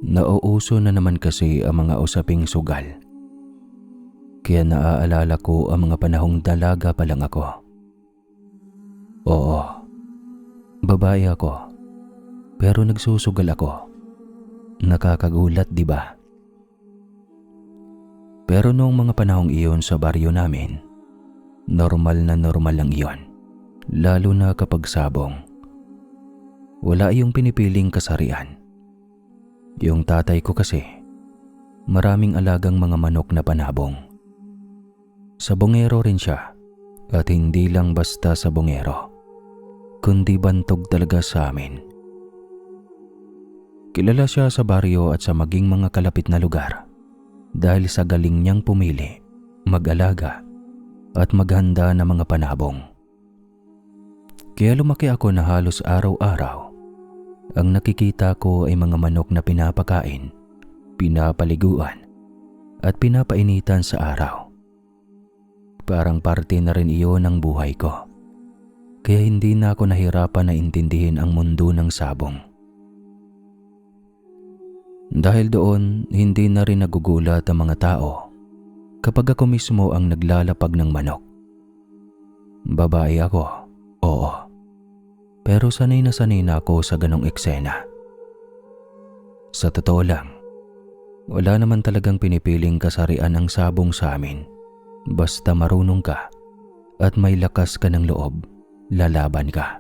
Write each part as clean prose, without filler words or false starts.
Nauuso na naman kasi ang mga usaping sugal. Kaya naaalala ko ang mga panahong dalaga pa lang ako. Oo, babae ako. Pero nagsusugal ako. Nakakagulat, di ba? Pero noong mga panahong iyon sa baryo namin, normal na normal lang iyon. Lalo na kapag sabong. Wala iyong pinipiling kasarian. Yung tatay ko kasi, maraming alagang mga manok na panabong. Sabongero rin siya, at hindi lang basta sabongero, kundi bantog talaga sa amin. Kilala siya sa baryo at sa maging mga kalapit na lugar dahil sa galing niyang pumili, mag-alaga at maghanda ng mga panabong. Kaya lumaki ako na halos araw-araw ang nakikita ko ay mga manok na pinapakain, pinapaliguan at pinapainitan sa araw. Parang parte na rin iyon ng buhay ko. Kaya hindi na ako nahirapan na intindihin ang mundo ng sabong. Dahil doon, hindi na rin nagugulat ang mga tao kapag ako mismo ang naglalapag ng manok. Babae ako, oo. Pero sanay na ako sa ganong eksena. Sa totoo lang, wala naman talagang pinipiling kasarian ang sabong sa amin. Basta marunong ka at may lakas ka ng loob, lalaban ka.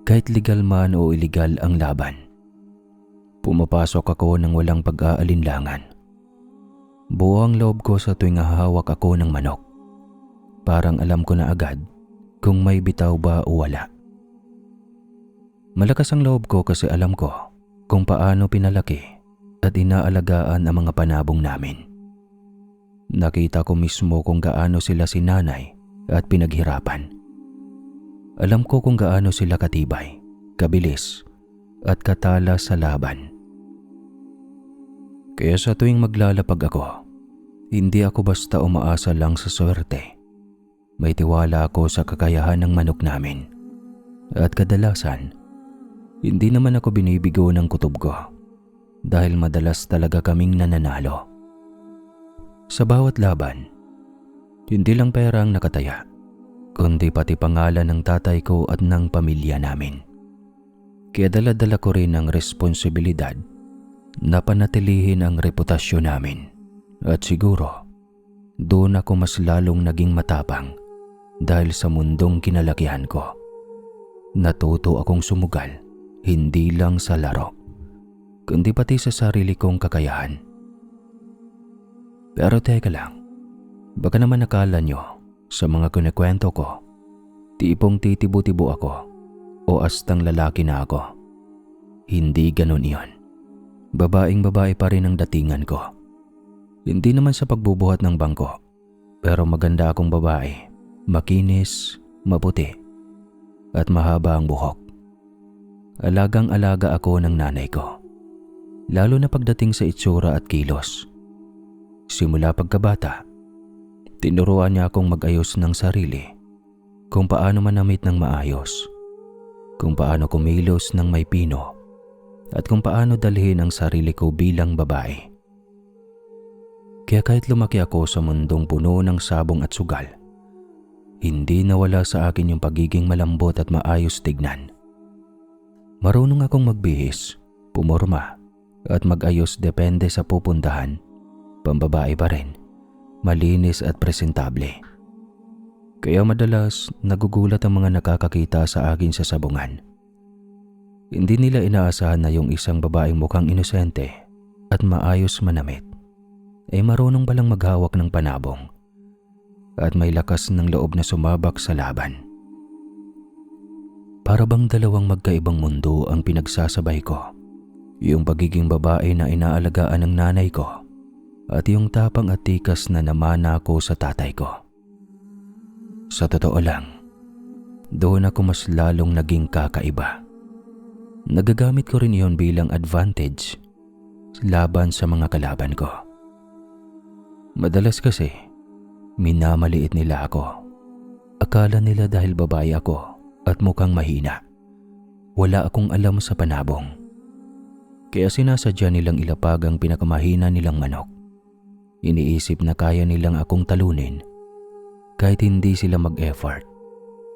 Kahit legal man o illegal ang laban. Pumapasok ako ng walang pag-aalinlangan. Buo ang loob ko sa tuwing hahawak ako ng manok. Parang alam ko na agad kung may bitaw ba o wala. Malakas ang loob ko kasi alam ko kung paano pinalaki at inaalagaan ang mga panabong namin. Nakita ko mismo kung gaano sila sinanay at pinaghirapan. Alam ko kung gaano sila katibay, kabilis at katala sa laban. Kaya sa tuwing maglalapag ako, hindi ako basta umaasa lang sa swerte. May tiwala ako sa kakayahan ng manok namin. At kadalasan, hindi naman ako binibigo ng kutob ko dahil madalas talaga kaming nananalo. Sa bawat laban, hindi lang pera ang nakataya, kundi pati pangalan ng tatay ko at ng pamilya namin. Kaya dala-dala ko rin ang responsibilidad na panatilihin ang reputasyon namin. At siguro, doon ako mas lalong naging matapang dahil sa mundong kinalakihan ko. Natuto akong sumugal. Hindi lang sa laro, kundi pati sa sarili kong kakayahan. Pero teka lang, baka naman akala nyo sa mga kunikwento ko, tipong titibo-tibo ako o astang lalaki na ako. Hindi ganun iyon. Babaeng-babae pa rin ang datingan ko. Hindi naman sa pagbubuhat ng bangko, pero maganda akong babae, makinis, maputi, at mahaba ang buhok. Alagang-alaga ako ng nanay ko, lalo na pagdating sa itsura at kilos. Simula pagkabata, tinuruan niya akong mag-ayos ng sarili, kung paano manamit ng maayos, kung paano kumilos ng may pino, at kung paano dalhin ang sarili ko bilang babae. Kaya kahit lumaki ako sa mundong puno ng sabong at sugal, hindi nawala sa akin yung pagiging malambot at maayos tignan. Marunong akong magbihis, pumorma, at mag-ayos depende sa pupuntahan. Pambabae pa rin, malinis at presentable. Kaya madalas nagugulat ang mga nakakakita sa akin sa sabungan. Hindi nila inaasahan na yung isang babaeng mukhang inosente at maayos manamit ay marunong palang maghawak ng panabong at may lakas ng loob na sumabak sa laban. Para bang dalawang magkaibang mundo ang pinagsasabay ko. Yung pagiging babae na inaalagaan ng nanay ko at yung tapang at tikas na namana ko sa tatay ko. Sa totoo lang, doon ako mas lalong naging kakaiba. Nagagamit ko rin iyon bilang advantage laban sa mga kalaban ko. Madalas kasi, minamaliit nila ako. Akala nila dahil babae ako at mukhang mahina, wala akong alam sa panabong. Kaya sinasadya nilang ilapag ang pinakamahina nilang manok. Iniisip na kaya nilang akong talunin kahit hindi sila mag-effort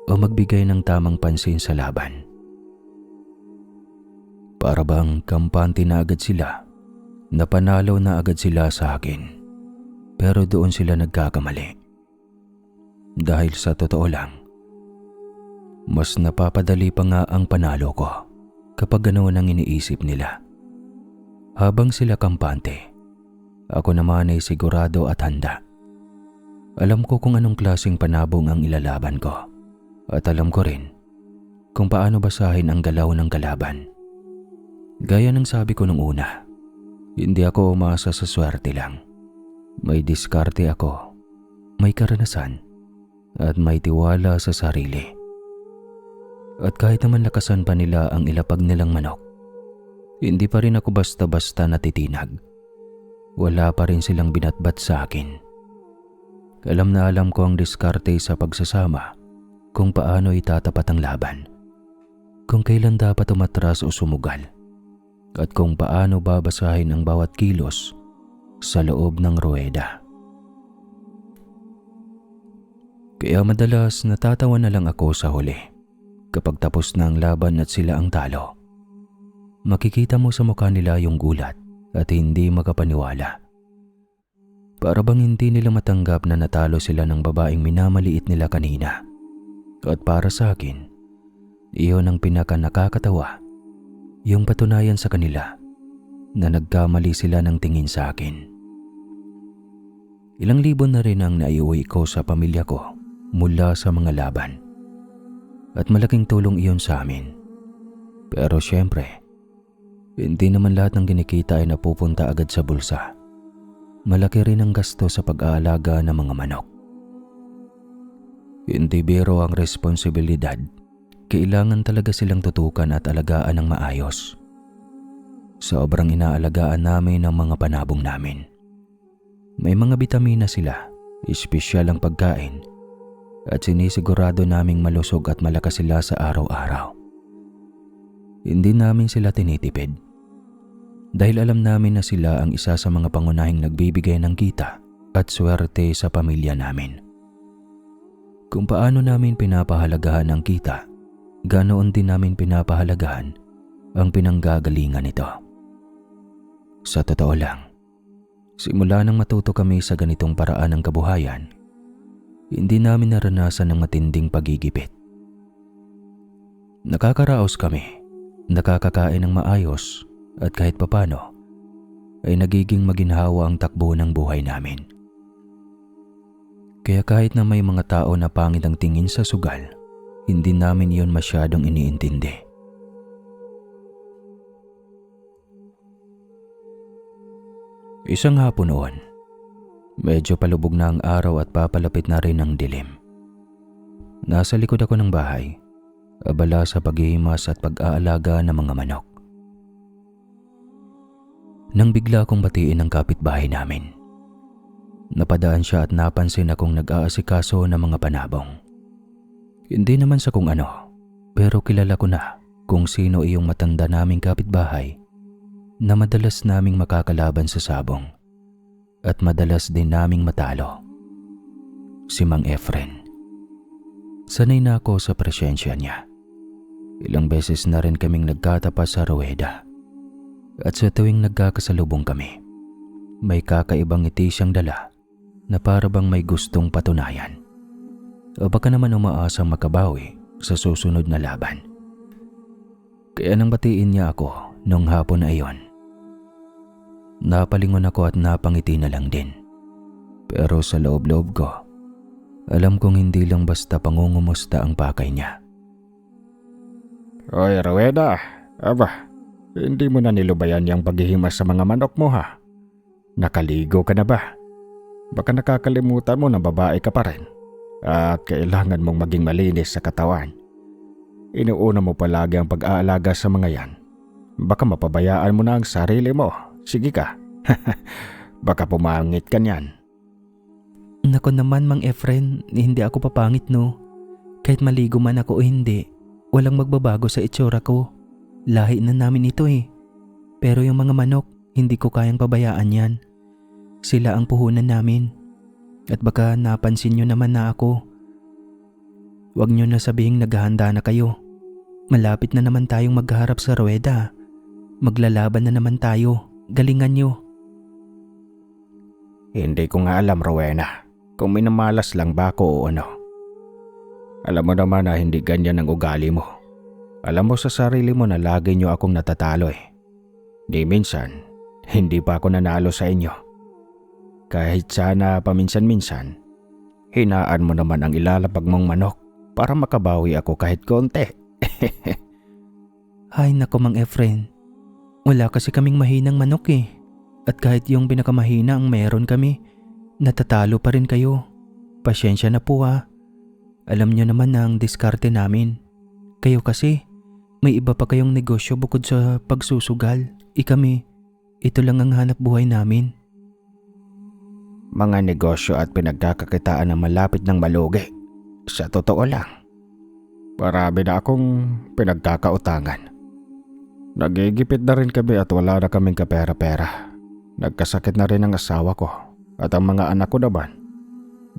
o magbigay ng tamang pansin sa laban. Para bang kampante na agad sila, napanalo na agad sila sa akin. Pero doon sila nagkakamali. Dahil sa totoo lang, mas napapadali pa nga ang panalo ko kapag ganoon ang iniisip nila. Habang sila kampante, ako naman ay sigurado at handa. Alam ko kung anong klaseng panabong ang ilalaban ko at alam ko rin kung paano basahin ang galaw ng kalaban. Gaya ng sabi ko nung una, hindi ako umasa sa swerte lang. May diskarte ako, may karanasan, at may tiwala sa sarili. At kahit naman lakasan pa nila ang ilapag nilang manok, hindi pa rin ako basta-basta natitinag. Wala pa rin silang binatbat sa akin. Alam na alam ko ang diskarte sa pagsasama, kung paano itatapat ang laban, kung kailan dapat umatras o sumugal, at kung paano babasahin ang bawat kilos sa loob ng ruweda. Kaya madalas natatawa na lang ako sa huli kapag tapos na ang laban at sila ang talo. Makikita mo sa mukha nila yung gulat at hindi makapaniwala. Para bang hindi nila matanggap na natalo sila ng babaeng minamaliit nila kanina. At para sa akin, iyon ang pinaka-nakakatawa, yung patunayan sa kanila na nagkamali sila ng tingin sa akin. Ilang libo na rin ang naiuwi ko sa pamilya ko mula sa mga laban. At malaking tulong iyon sa amin. Pero syempre, hindi naman lahat ng kinikita ay napupunta agad sa bulsa. Malaki rin ang gasto sa pag-aalaga ng mga manok. Hindi biro ang responsibilidad. Kailangan talaga silang tutukan at alagaan ng maayos. Sobrang inaalagaan namin ang mga panabong namin. May mga bitamina sila, espesyal ang pagkain, at sinisigurado naming malusog at malakas sila sa araw-araw. Hindi namin sila tinitipid. Dahil alam namin na sila ang isa sa mga pangunahing nagbibigay ng kita at swerte sa pamilya namin. Kung paano namin pinapahalagahan ang kita, ganoon din namin pinapahalagahan ang pinanggagalingan nito. Sa totoo lang, simula nang matuto kami sa ganitong paraan ng kabuhayan, hindi namin naranasan ng matinding pagigipit. Nakakaraos kami, nakakakain ng maayos, at kahit papano ay nagiging maginhawa ang takbo ng buhay namin. Kaya kahit na may mga tao na pangit ang tingin sa sugal, hindi namin iyon masyadong iniintindi. Isang hapon noon, medyo palubog na ang araw at papalapit na rin ang dilim. Nasa likod ako ng bahay, abala sa paghihimas at pag-aalaga ng mga manok. Nang bigla akong batiin ng kapitbahay namin. Napadaan siya at napansin akong nag-aasikaso ng mga panabong. Hindi naman sa kung ano, pero kilala ko na kung sino iyong matanda naming kapitbahay na madalas naming makakalaban sa sabong at madalas din naming matalo. Si Mang Efren. Sanay na ako sa presensya niya. Ilang beses na rin kaming nagkatapas sa ruweda. At sa tuwing nagkakasalubong kami, may kakaibang ngiti siyang dala na para bang may gustong patunayan. O baka naman umaasang makabawi sa susunod na laban. Kaya nang batiin niya ako nung hapon na iyon, napalingon ako at napangiti na lang din. Pero sa loob-loob ko, alam kong hindi lang basta pangungumusta ang pakay niya. Oy, Rueda, aba, hindi mo na nilubayan yung paghihimas sa mga manok mo ha? Nakaligo ka na ba? Baka nakakalimutan mo na babae ka pa rin at kailangan mong maging malinis sa katawan. Inuuna mo palagi ang pag-aalaga sa mga yan. Baka mapabayaan mo na ang sarili mo. Sige ka. Baka pumangit ka niyan. Nako naman, Mang Efren, hindi ako papangit no. Kahit maligo man ako o hindi, walang magbabago sa itsura ko. Lahi na namin ito eh. Pero yung mga manok, hindi ko kayang pabayaan yan. Sila ang puhunan namin. At baka napansin nyo naman na ako. Huwag nyo na sabihing naghahanda na kayo. Malapit na naman tayong magharap sa ruweda. Maglalaban na naman tayo. Galingan nyo. Hindi ko nga alam, Rowena, kung minamalas lang ba ako o ano. Alam mo naman na hindi ganyan ang ugali mo. Alam mo sa sarili mo na lagi nyo akong natatalo eh. Di minsan, hindi pa ako nanalo sa inyo. Kahit sana paminsan-minsan, hinaan mo naman ang ilalapag mong manok para makabawi ako kahit konti. Ay nako Mang Efren. Wala kasi kaming mahinang manok eh. At kahit yung pinakamahina ang meron kami, natatalo pa rin kayo. Pasyensya na po ha. Alam nyo naman na ang diskarte namin. Kayo kasi, may iba pa kayong negosyo bukod sa pagsusugal. Kami, ito lang ang hanap buhay namin. Mga negosyo at pinagkakakitaan na malapit ng malugi. Sa totoo lang, marami na akong pinagkakautangan. Nagigipit na rin kami at wala na kaming kapera-pera. Nagkasakit na rin ang asawa ko at ang mga anak ko naman.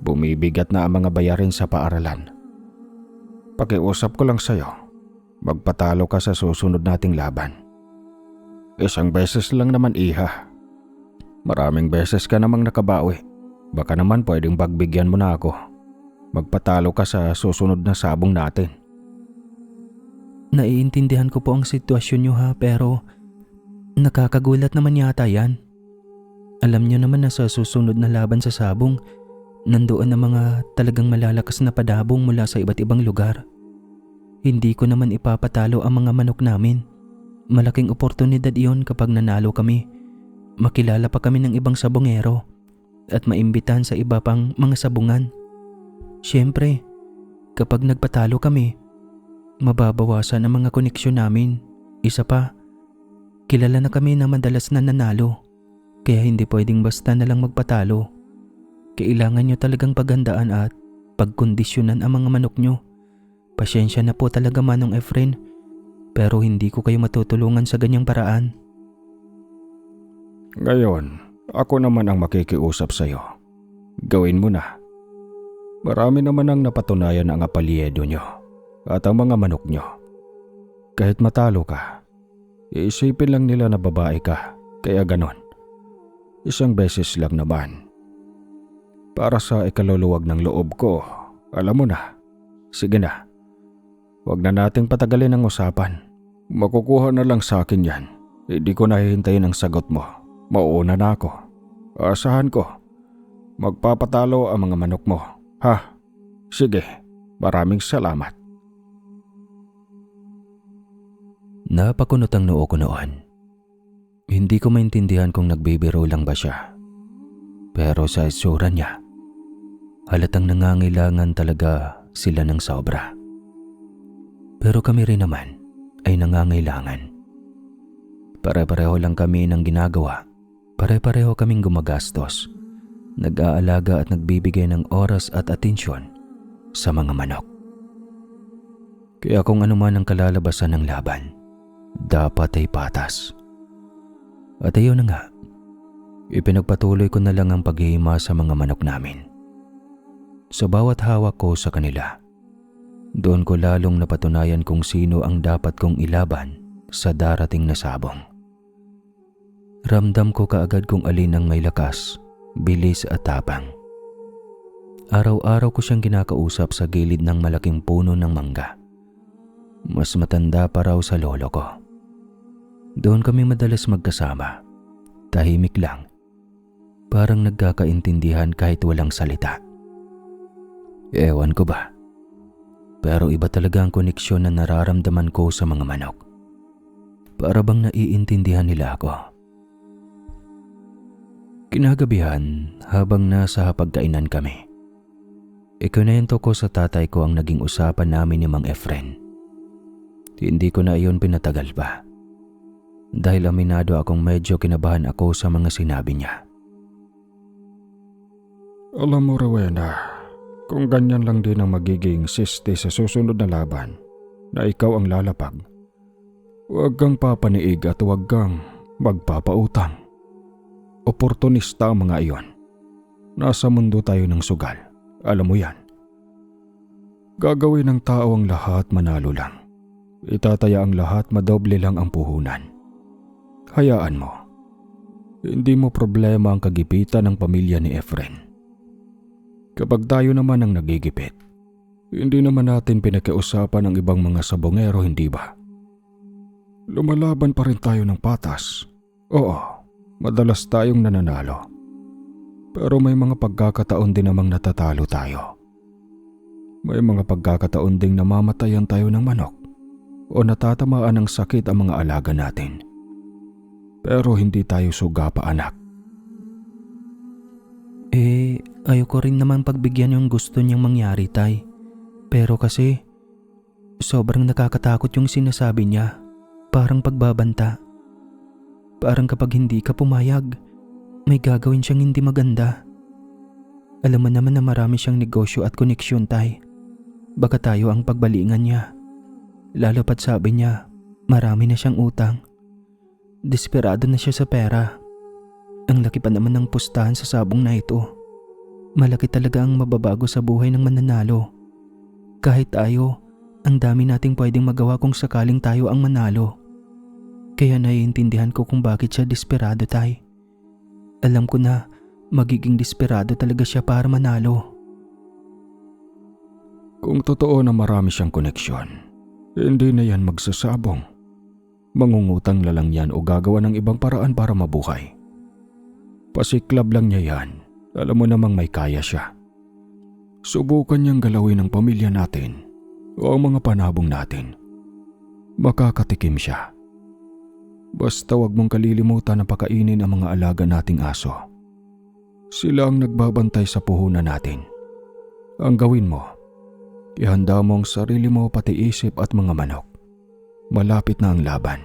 Bumibigat na ang mga bayarin sa paaralan. Pakiusap ko lang sa'yo, magpatalo ka sa susunod nating laban. Isang beses lang naman, iha. Maraming beses ka namang nakabawi. Baka naman pwedeng pagbigyan mo na ako. Magpatalo ka sa susunod na sabong natin. Naiintindihan ko po ang sitwasyon nyo ha, pero nakakagulat naman yata yan. Alam nyo naman na sa susunod na laban sa sabong, nandoon ang mga talagang malalakas na padabong mula sa iba't ibang lugar. Hindi ko naman ipapatalo ang mga manok namin. Malaking oportunidad iyon kapag nanalo kami. Makilala pa kami ng ibang sabongero at maimbitahan sa iba pang mga sabungan. Siyempre, kapag nagpatalo kami, mababawasan ang mga koneksyon namin. Isa pa, kilala na kami na madalas na nanalo. Kaya hindi pwedeng basta na lang magpatalo. Kailangan nyo talagang paghandaan at pagkondisyonan ang mga manok nyo. Pasyensya na po talaga Manong Efren, pero hindi ko kayo matutulungan sa ganyang paraan. Ngayon, ako naman ang makikiusap sa'yo. Gawin mo na. Marami naman ang napatunayan ang apelyido nyo at ang mga manok nyo. Kahit matalo ka, iisipin lang nila na babae ka, kaya ganon. Isang beses lang naman. Para sa ikaluluwag ng loob ko, alam mo na. Sige na. Huwag na nating patagalin ang usapan. Makukuha na lang sa akin yan. Hindi ko nahihintayin ang sagot mo. Mauuna na ako. Asahan ko. Magpapatalo ang mga manok mo. Ha? Sige. Maraming salamat. Napakunot ang noo ko noon. Hindi ko maintindihan kung nagbibiro lang ba siya. Pero sa itsura niya, halatang nangangailangan talaga sila ng sobra. Pero kami rin naman ay nangangailangan. Pare-pareho lang kami ng ginagawa. Pare-pareho kaming gumagastos. Nag-aalaga at nagbibigay ng oras at atensyon sa mga manok. Kaya kung ano man ang kalalabasan ng laban, dapat ay patas. At ayun na nga, ipinagpatuloy ko na lang ang paghihima sa mga manok namin. Sa bawat hawak ko sa kanila, doon ko lalong napatunayan kung sino ang dapat kong ilaban sa darating na sabong. Ramdam ko kaagad kung alin ang may lakas, bilis at tapang. Araw-araw ko siyang kinakausap sa gilid ng malaking puno ng mangga. Mas matanda pa raw sa lolo ko. Doon kami madalas magkasama. Tahimik lang. Parang nagkakaintindihan kahit walang salita. Ewan ko ba? Pero iba talaga ang koneksyon na nararamdaman ko sa mga manok. Para bang naiintindihan nila ako. Kinagabihan, habang nasa hapagkainan kami, ikunento ko sa tatay ko ang naging usapan namin ni Mang Efren. Hindi ko na iyon pinatagal pa. Dahil aminado akong medyo kinabahan ako sa mga sinabi niya. Alam mo, Rowena, kung ganyan lang din ang magiging siste sa susunod na laban, na ikaw ang lalapag, huwag kang papaniig at huwag kang magpapautang. Oportunista ang mga iyon. Nasa mundo tayo ng sugal, alam mo yan. Gagawin ng tao ang lahat, manalo lang. Itataya ang lahat, madoble lang ang puhunan. Hayaan mo. Hindi mo problema ang kagipitan ng pamilya ni Efren. Kapag tayo naman ang nagigipit, hindi naman natin pinakiusapan ang ibang mga sabongero, hindi ba? Lumalaban pa rin tayo ng patas. Oo, madalas tayong nananalo. Pero may mga pagkakataon din namang natatalo tayo. May mga pagkakataon ding namamatayan tayo ng manok o natatamaan ng sakit ang mga alaga natin. Pero hindi tayo suga pa, anak. Ayoko rin naman pagbigyan yung gusto niyang mangyari, tay. Pero kasi, sobrang nakakatakot yung sinasabi niya. Parang pagbabanta. Parang kapag hindi ka pumayag, may gagawin siyang hindi maganda. Alam mo naman na marami siyang negosyo at koneksyon, tay. Baka tayo ang pagbalingan niya. Lalo pat sabi niya, marami na siyang utang. Desperado na siya sa pera. Ang laki pa naman ng pustahan sa sabong na ito. Malaki talaga ang mababago sa buhay ng mananalo. Kahit tayo, ang dami nating pwedeng magawa kung sakaling tayo ang manalo. Kaya naiintindihan ko kung bakit siya desperado, tay. Alam ko na magiging desperado talaga siya para manalo. Kung totoo na marami siyang koneksyon, hindi na yan magsasabong. Mangungutang na lang yan o gagawa ng ibang paraan para mabuhay. Pasiklab lang niya yan. Alam mo namang may kaya siya. Subukan niyang galawin ang pamilya natin o ang mga panabong natin. Makakatikim siya. Basta wag mong kalilimutan na pakainin ang mga alaga nating aso. Sila ang nagbabantay sa puhunan natin. Ang gawin mo, ihanda mo ang sarili mo pati isip at mga manok. Malapit na ang laban.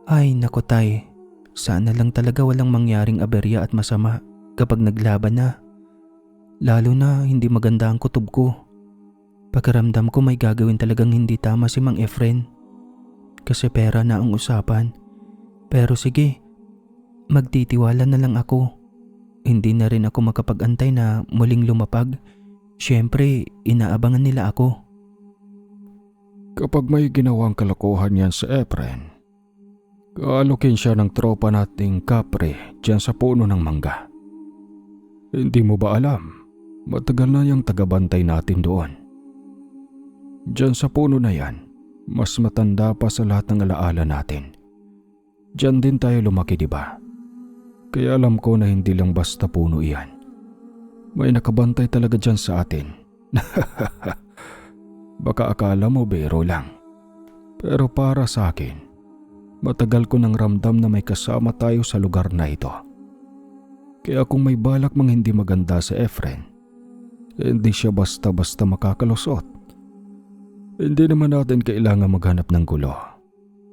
Ay naku, tay. Sana lang talaga walang mangyaring aberya at masama kapag naglaban na. Lalo na hindi maganda ang kutob ko. Pakiramdam ko may gagawin talagang hindi tama si Mang Efren. Kasi pera na ang usapan. Pero sige, magtitiwala na lang ako. Hindi na rin ako makapag-antay na muling lumapag. Siyempre, inaabangan nila ako. Kapag may ginawang kalokohan yan sa Efren, kaalokin siya ng tropa nating kapre dyan sa puno ng mangga. Hindi mo ba alam? Matagal na yung tagabantay natin doon. Dyan sa puno na yan, mas matanda pa sa lahat ng alaala natin. Dyan din tayo lumaki, diba? Kaya alam ko na hindi lang basta puno iyan. May nakabantay talaga dyan sa atin. Baka akala mo biro lang. Pero para sa akin, matagal ko nang ramdam na may kasama tayo sa lugar na ito. Kaya kung may balak mang hindi maganda sa Efren, hindi siya basta-basta makakalusot. Hindi naman natin kailangan maghanap ng gulo.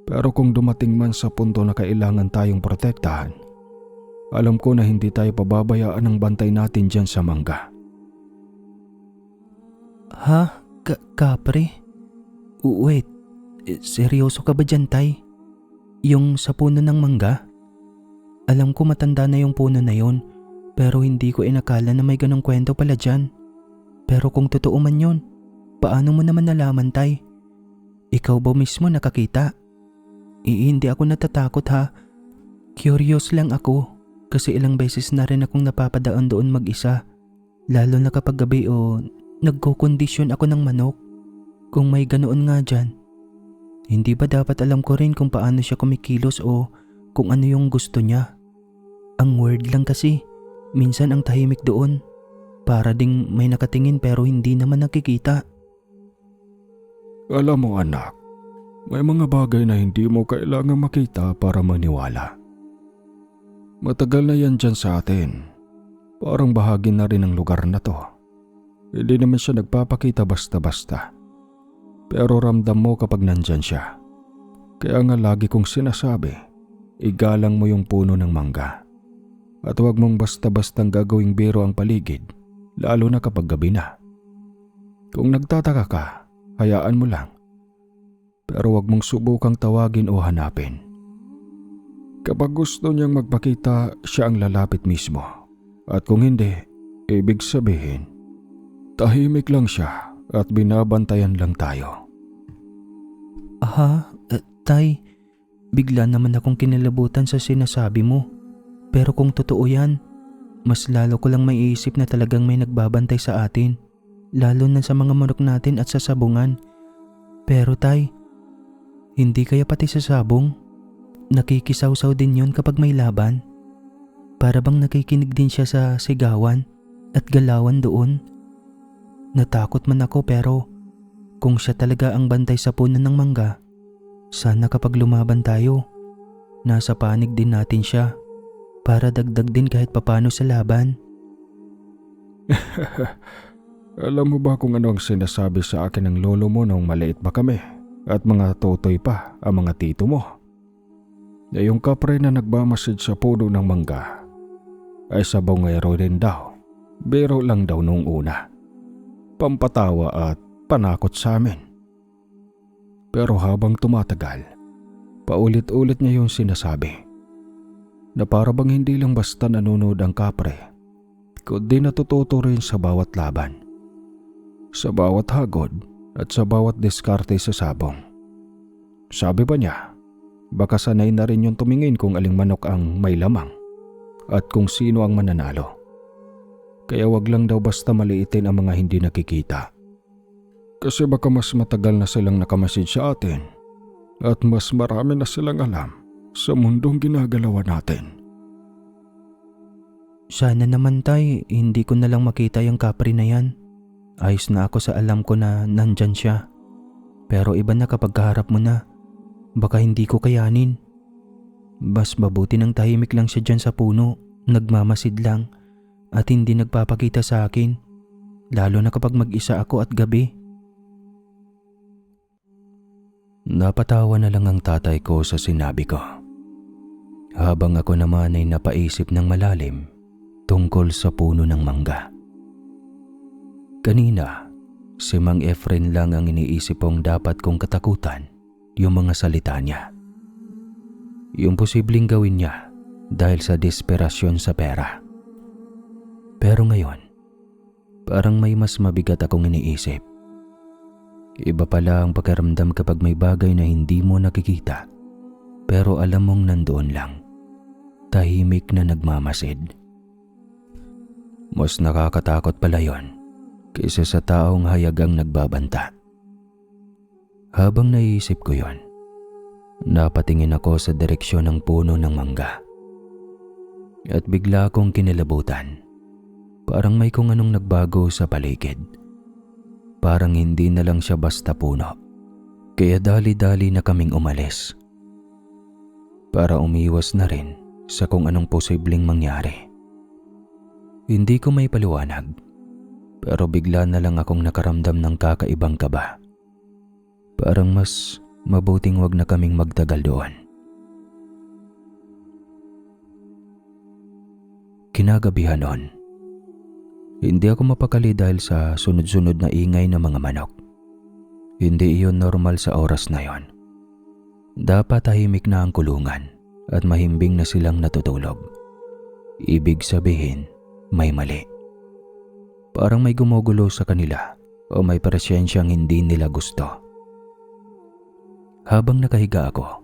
Pero kung dumating man sa punto na kailangan tayong protektahan, alam ko na hindi tayo pababayaan ng bantay natin dyan sa mangga. Ha? Kapre? Wait, seryoso ka ba dyan, tay? Yung sa puno ng mangga? Alam ko matanda na yung puno na yun, pero hindi ko inakala na may ganong kwento pala dyan. Pero kung totoo man yun, paano mo naman nalaman, tay? Ikaw ba mismo nakakita? Hindi ako natatakot, ha. Curious lang ako kasi ilang beses na rin akong napapadaan doon mag-isa. Lalo na kapag gabi o nagkukondisyon ako ng manok. Kung may ganoon nga dyan, hindi ba dapat alam ko rin kung paano siya kumikilos o kung ano yung gusto niya? Ang weird lang kasi, minsan ang tahimik doon. Para ding may nakatingin pero hindi naman nakikita. Alam mo anak, may mga bagay na hindi mo kailangang makita para maniwala. Matagal na yan dyan sa atin. Parang bahagi na rin ng lugar na to. Hindi naman siya nagpapakita basta-basta. Pero ramdam mo kapag nandyan siya. Kaya nga lagi kong sinasabi, igalang mo yung puno ng mangga. At huwag mong basta-bastang gagawing biro ang paligid. Lalo na kapag gabi na. Kung nagtataka ka, hayaan mo lang. Pero wag mong subukang tawagin o hanapin. Kapag gusto niyang magpakita, siya ang lalapit mismo. At kung hindi, ibig sabihin, tahimik lang siya at binabantayan lang tayo. Tay, bigla naman akong kinilabutan sa sinasabi mo. Pero kung totoo yan, mas lalo ko lang maiisip na talagang may nagbabantay sa atin. Lalo na sa mga manok natin at sa sabungan. Pero tay, hindi kaya pati sa sabong? Nakikisawsaw din yon kapag may laban? Para bang nakikinig din siya sa sigawan at galawan doon? Natakot man ako pero kung siya talaga ang bantay sa puno ng mangga, sana kapag lumaban tayo, nasa panig din natin siya para dagdag din kahit papano sa laban. Alam mo ba kung ano ang sinasabi sa akin ng lolo mo nung maliit pa kami at mga totoy pa ang mga tito mo? Na yung kapre na nagmamasid sa puno ng mangga ay sabongero rin daw. Biro lang daw nung una. Pampatawa at panakot sa amin. Pero habang tumatagal, paulit-ulit niya yung sinasabi na para bang hindi lang basta nanonood ang kapre, kundi natututo rin sa bawat laban, sa bawat hagod at sa bawat diskarte sa sabong. Sabi pa niya, baka sanay na rin yung tumingin kung aling manok ang may lamang at kung sino ang mananalo. Kaya wag lang daw basta maliitin ang mga hindi nakikita. Kasi baka mas matagal na silang nakamasid sa atin at mas marami na silang alam sa mundong ginagalawan natin. Sana naman tay, hindi ko na lang makita yung kapre na yan. Ayos na ako sa alam ko na nandyan siya. Pero iba na kapag kaharap mo na, baka hindi ko kayanin. Mas mabuti nang tahimik lang siya dyan sa puno, nagmamasid lang at hindi nagpapakita sa akin. Lalo na kapag mag-isa ako at gabi. Napatawa na lang ang tatay ko sa sinabi ko. Habang ako naman ay napaisip ng malalim tungkol sa puno ng mangga. Kanina, si Mang Efren lang ang iniisip kong dapat kong katakutan yung mga salita niya. Yung posibleng gawin niya dahil sa desperasyon sa pera. Pero ngayon, parang may mas mabigat akong iniisip. Iba pala ang pakiramdam kapag may bagay na hindi mo nakikita pero alam mong nandoon lang. Tahimik na nagmamasid. Mas nakakatakot pala yon kaysa sa taong hayagang nagbabanta. Habang naiisip ko yon, napatingin ako sa direksyon ng puno ng mangga. At bigla akong kinilabutan. Parang may kung anong nagbago sa paligid. Parang hindi na lang siya basta puno. Kaya dali-dali na kaming umalis. Para umiwas na rin sa kung anong posibleng mangyari. Hindi ko may paliwanag. Pero bigla na lang akong nakaramdam ng kakaibang kaba. Parang mas mabuting wag na kaming magtagal doon. Kinagabihan noon. Hindi ako mapakali dahil sa sunod-sunod na ingay ng mga manok. Hindi iyon normal sa oras na yon. Dapat tahimik na ang kulungan at mahimbing na silang natutulog. Ibig sabihin, may mali. Parang may gumugulo sa kanila o may presensyang hindi nila gusto. Habang nakahiga ako,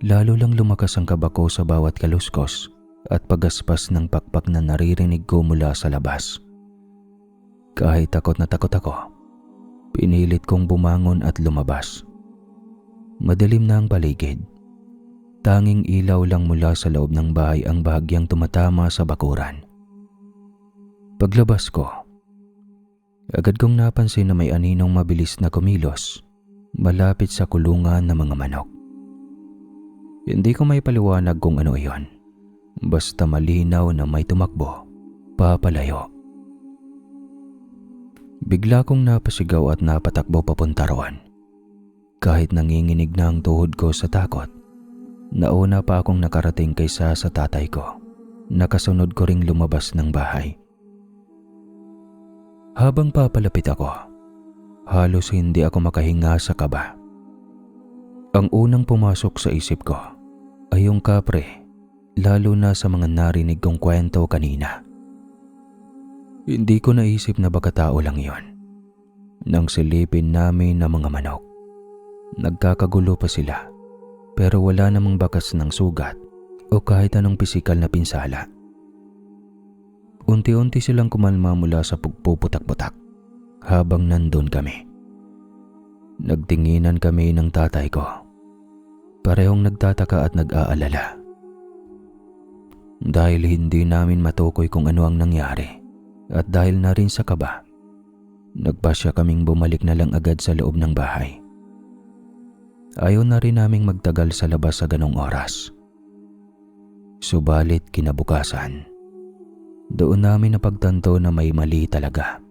lalo lang lumakas ang kaba ko sa bawat kaluskos at pagaspas ng pakpak na naririnig ko mula sa labas. Kahit takot na takot ako, pinilit kong bumangon at lumabas. Madilim na ang paligid. Tanging ilaw lang mula sa loob ng bahay ang bahagyang tumatama sa bakuran. Paglabas ko, agad kong napansin na may aninong mabilis na kumilos malapit sa kulungan ng mga manok. Hindi ko may paliwanag kung ano iyon. Basta malinaw na may tumakbo, papalayo. Bigla kong napasigaw at napatakbo papunta roon. Kahit nanginginig na ang tuhod ko sa takot, nauna pa akong nakarating kaysa sa tatay ko. Nakasunod ko ring lumabas ng bahay. Habang papalapit ako, halos hindi ako makahinga sa kaba. Ang unang pumasok sa isip ko, ay yung kapre, lalo na sa mga narinig kong kwento kanina. Hindi ko naisip na baka tao lang yon. Nang silipin namin ng mga manok, nagkakagulo pa sila pero wala namang bakas ng sugat o kahit anong pisikal na pinsala. Unti-unti silang kumalma mula sa pagpuputak-putak habang nandun kami. Nagtinginan kami ng tatay ko. Parehong nagtataka at nag-aalala. Dahil hindi namin matukoy kung ano ang nangyari at dahil na rin sa kaba, nagpasya kaming bumalik na lang agad sa loob ng bahay. Ayaw na rin naming magtagal sa labas sa ganong oras. Subalit kinabukasan, doon namin napagtanto na may mali talaga.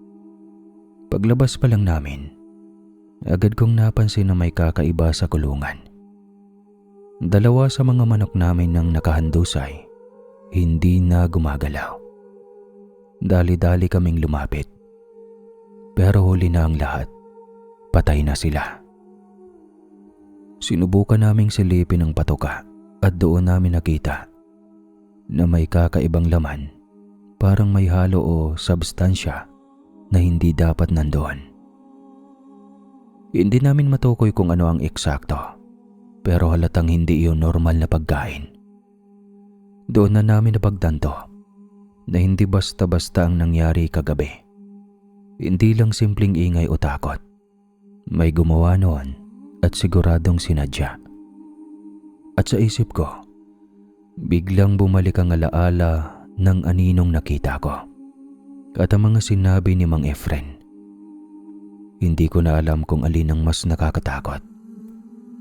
Paglabas pa lang namin, agad kong napansin na may kakaiba sa kulungan. Dalawa sa mga manok namin nang nakahandusay, hindi na gumagalaw. Dali-dali kaming lumapit. Pero huli na ang lahat, patay na sila. Sinubukan naming silipin ang patoka at doon namin nakita na may kakaibang laman, parang may halo o substansya na hindi dapat nandoon. Hindi namin matukoy kung ano ang eksakto, pero halatang hindi iyon normal na pagkain. Doon na namin napagtanto na hindi basta-basta ang nangyari kagabi. Hindi lang simpleng ingay o takot. May gumawa noon at siguradong sinadya. At sa isip ko, biglang bumalik ang alaala ng aninong nakita ko at ang mga sinabi ni Mang Efren. Hindi ko na alam kung alin ang mas nakakatakot.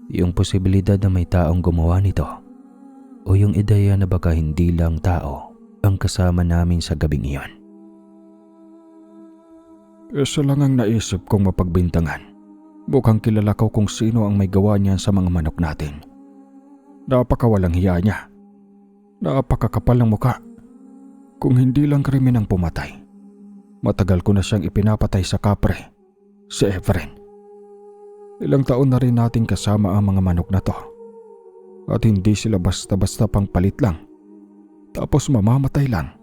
Yung posibilidad na may taong gumawa nito o yung ideya na baka hindi lang tao ang kasama namin sa gabing iyon. Isa lang ang naisip kong mapagbintangan. Mukhang kilala ko kung sino ang may gawa niyan sa mga manok natin. Napakawalang hiya niya. Napakakapal ng muka. Kung hindi lang krimen ang pumatay, matagal ko na siyang ipinapatay sa kapre, si Efren. Ilang taon na rin natin kasama ang mga manok na to. At hindi sila basta-basta pang palit lang. Tapos mamamatay lang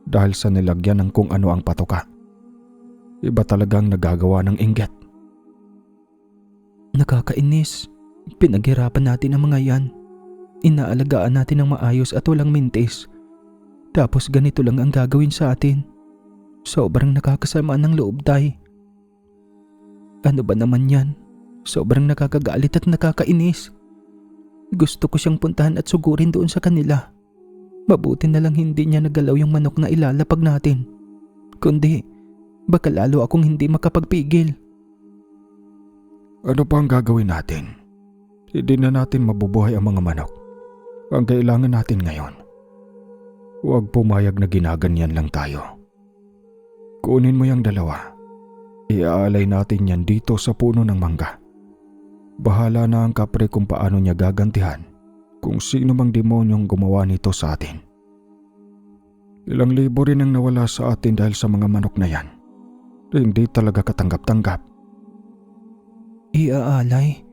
dahil sa nilagyan ng kung ano ang patoka. Iba talagang nagagawa ng inggit. Nakakainis. Pinaghirapan natin ang mga yan. Inaalagaan natin ng maayos at walang mintis. Tapos ganito lang ang gagawin sa atin. Sobrang nakakasama ng loob, tay. Ano ba naman yan? Sobrang nakakagalit at nakakainis. Gusto ko siyang puntahan at sugurin doon sa kanila. Mabuti na lang hindi niya nagalaw yung manok na ilalapag natin. Kundi, baka lalo akong hindi makapagpigil. Ano pa ang gagawin natin? Hindi na natin mabubuhay ang mga manok. Ang kailangan natin ngayon, huwag pumayag na ginaganyan lang tayo. Kunin mo yung dalawa. Iaalay natin yan dito sa puno ng mangga. Bahala na ang kapre kung paano niya gagantihan kung sino mang demonyong gumawa nito sa atin. Ilang libo rin ang nawala sa atin dahil sa mga manok na yan. Hindi talaga katanggap-tanggap. Iaalay?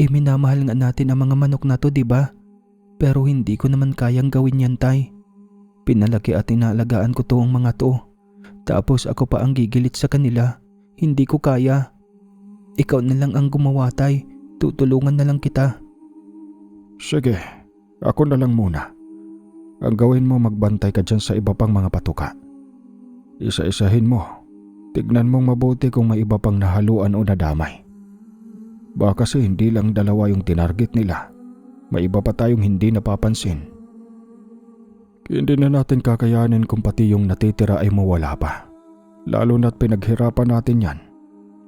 Minamahal nga natin ang mga manok na to, diba? Pero hindi ko naman kayang gawin yan, tay. Pinalaki at inaalagaan ko to ang mga to. Tapos ako pa ang gigilit sa kanila. Hindi ko kaya. Ikaw na lang ang gumawa, tay. Tutulungan na lang kita. Sige, ako na lang muna. Ang gawin mo, magbantay ka dyan sa iba pang mga patuka. Isa-isahin mo. Tignan mong mabuti kung may iba pang nahaluan o nadamay. Baka kasi hindi lang dalawa yung tinarget nila. May iba pa tayong hindi napapansin. Hindi na natin kakayanin kung pati yung natitira ay mawala pa. Lalo na't pinaghirapan natin yan.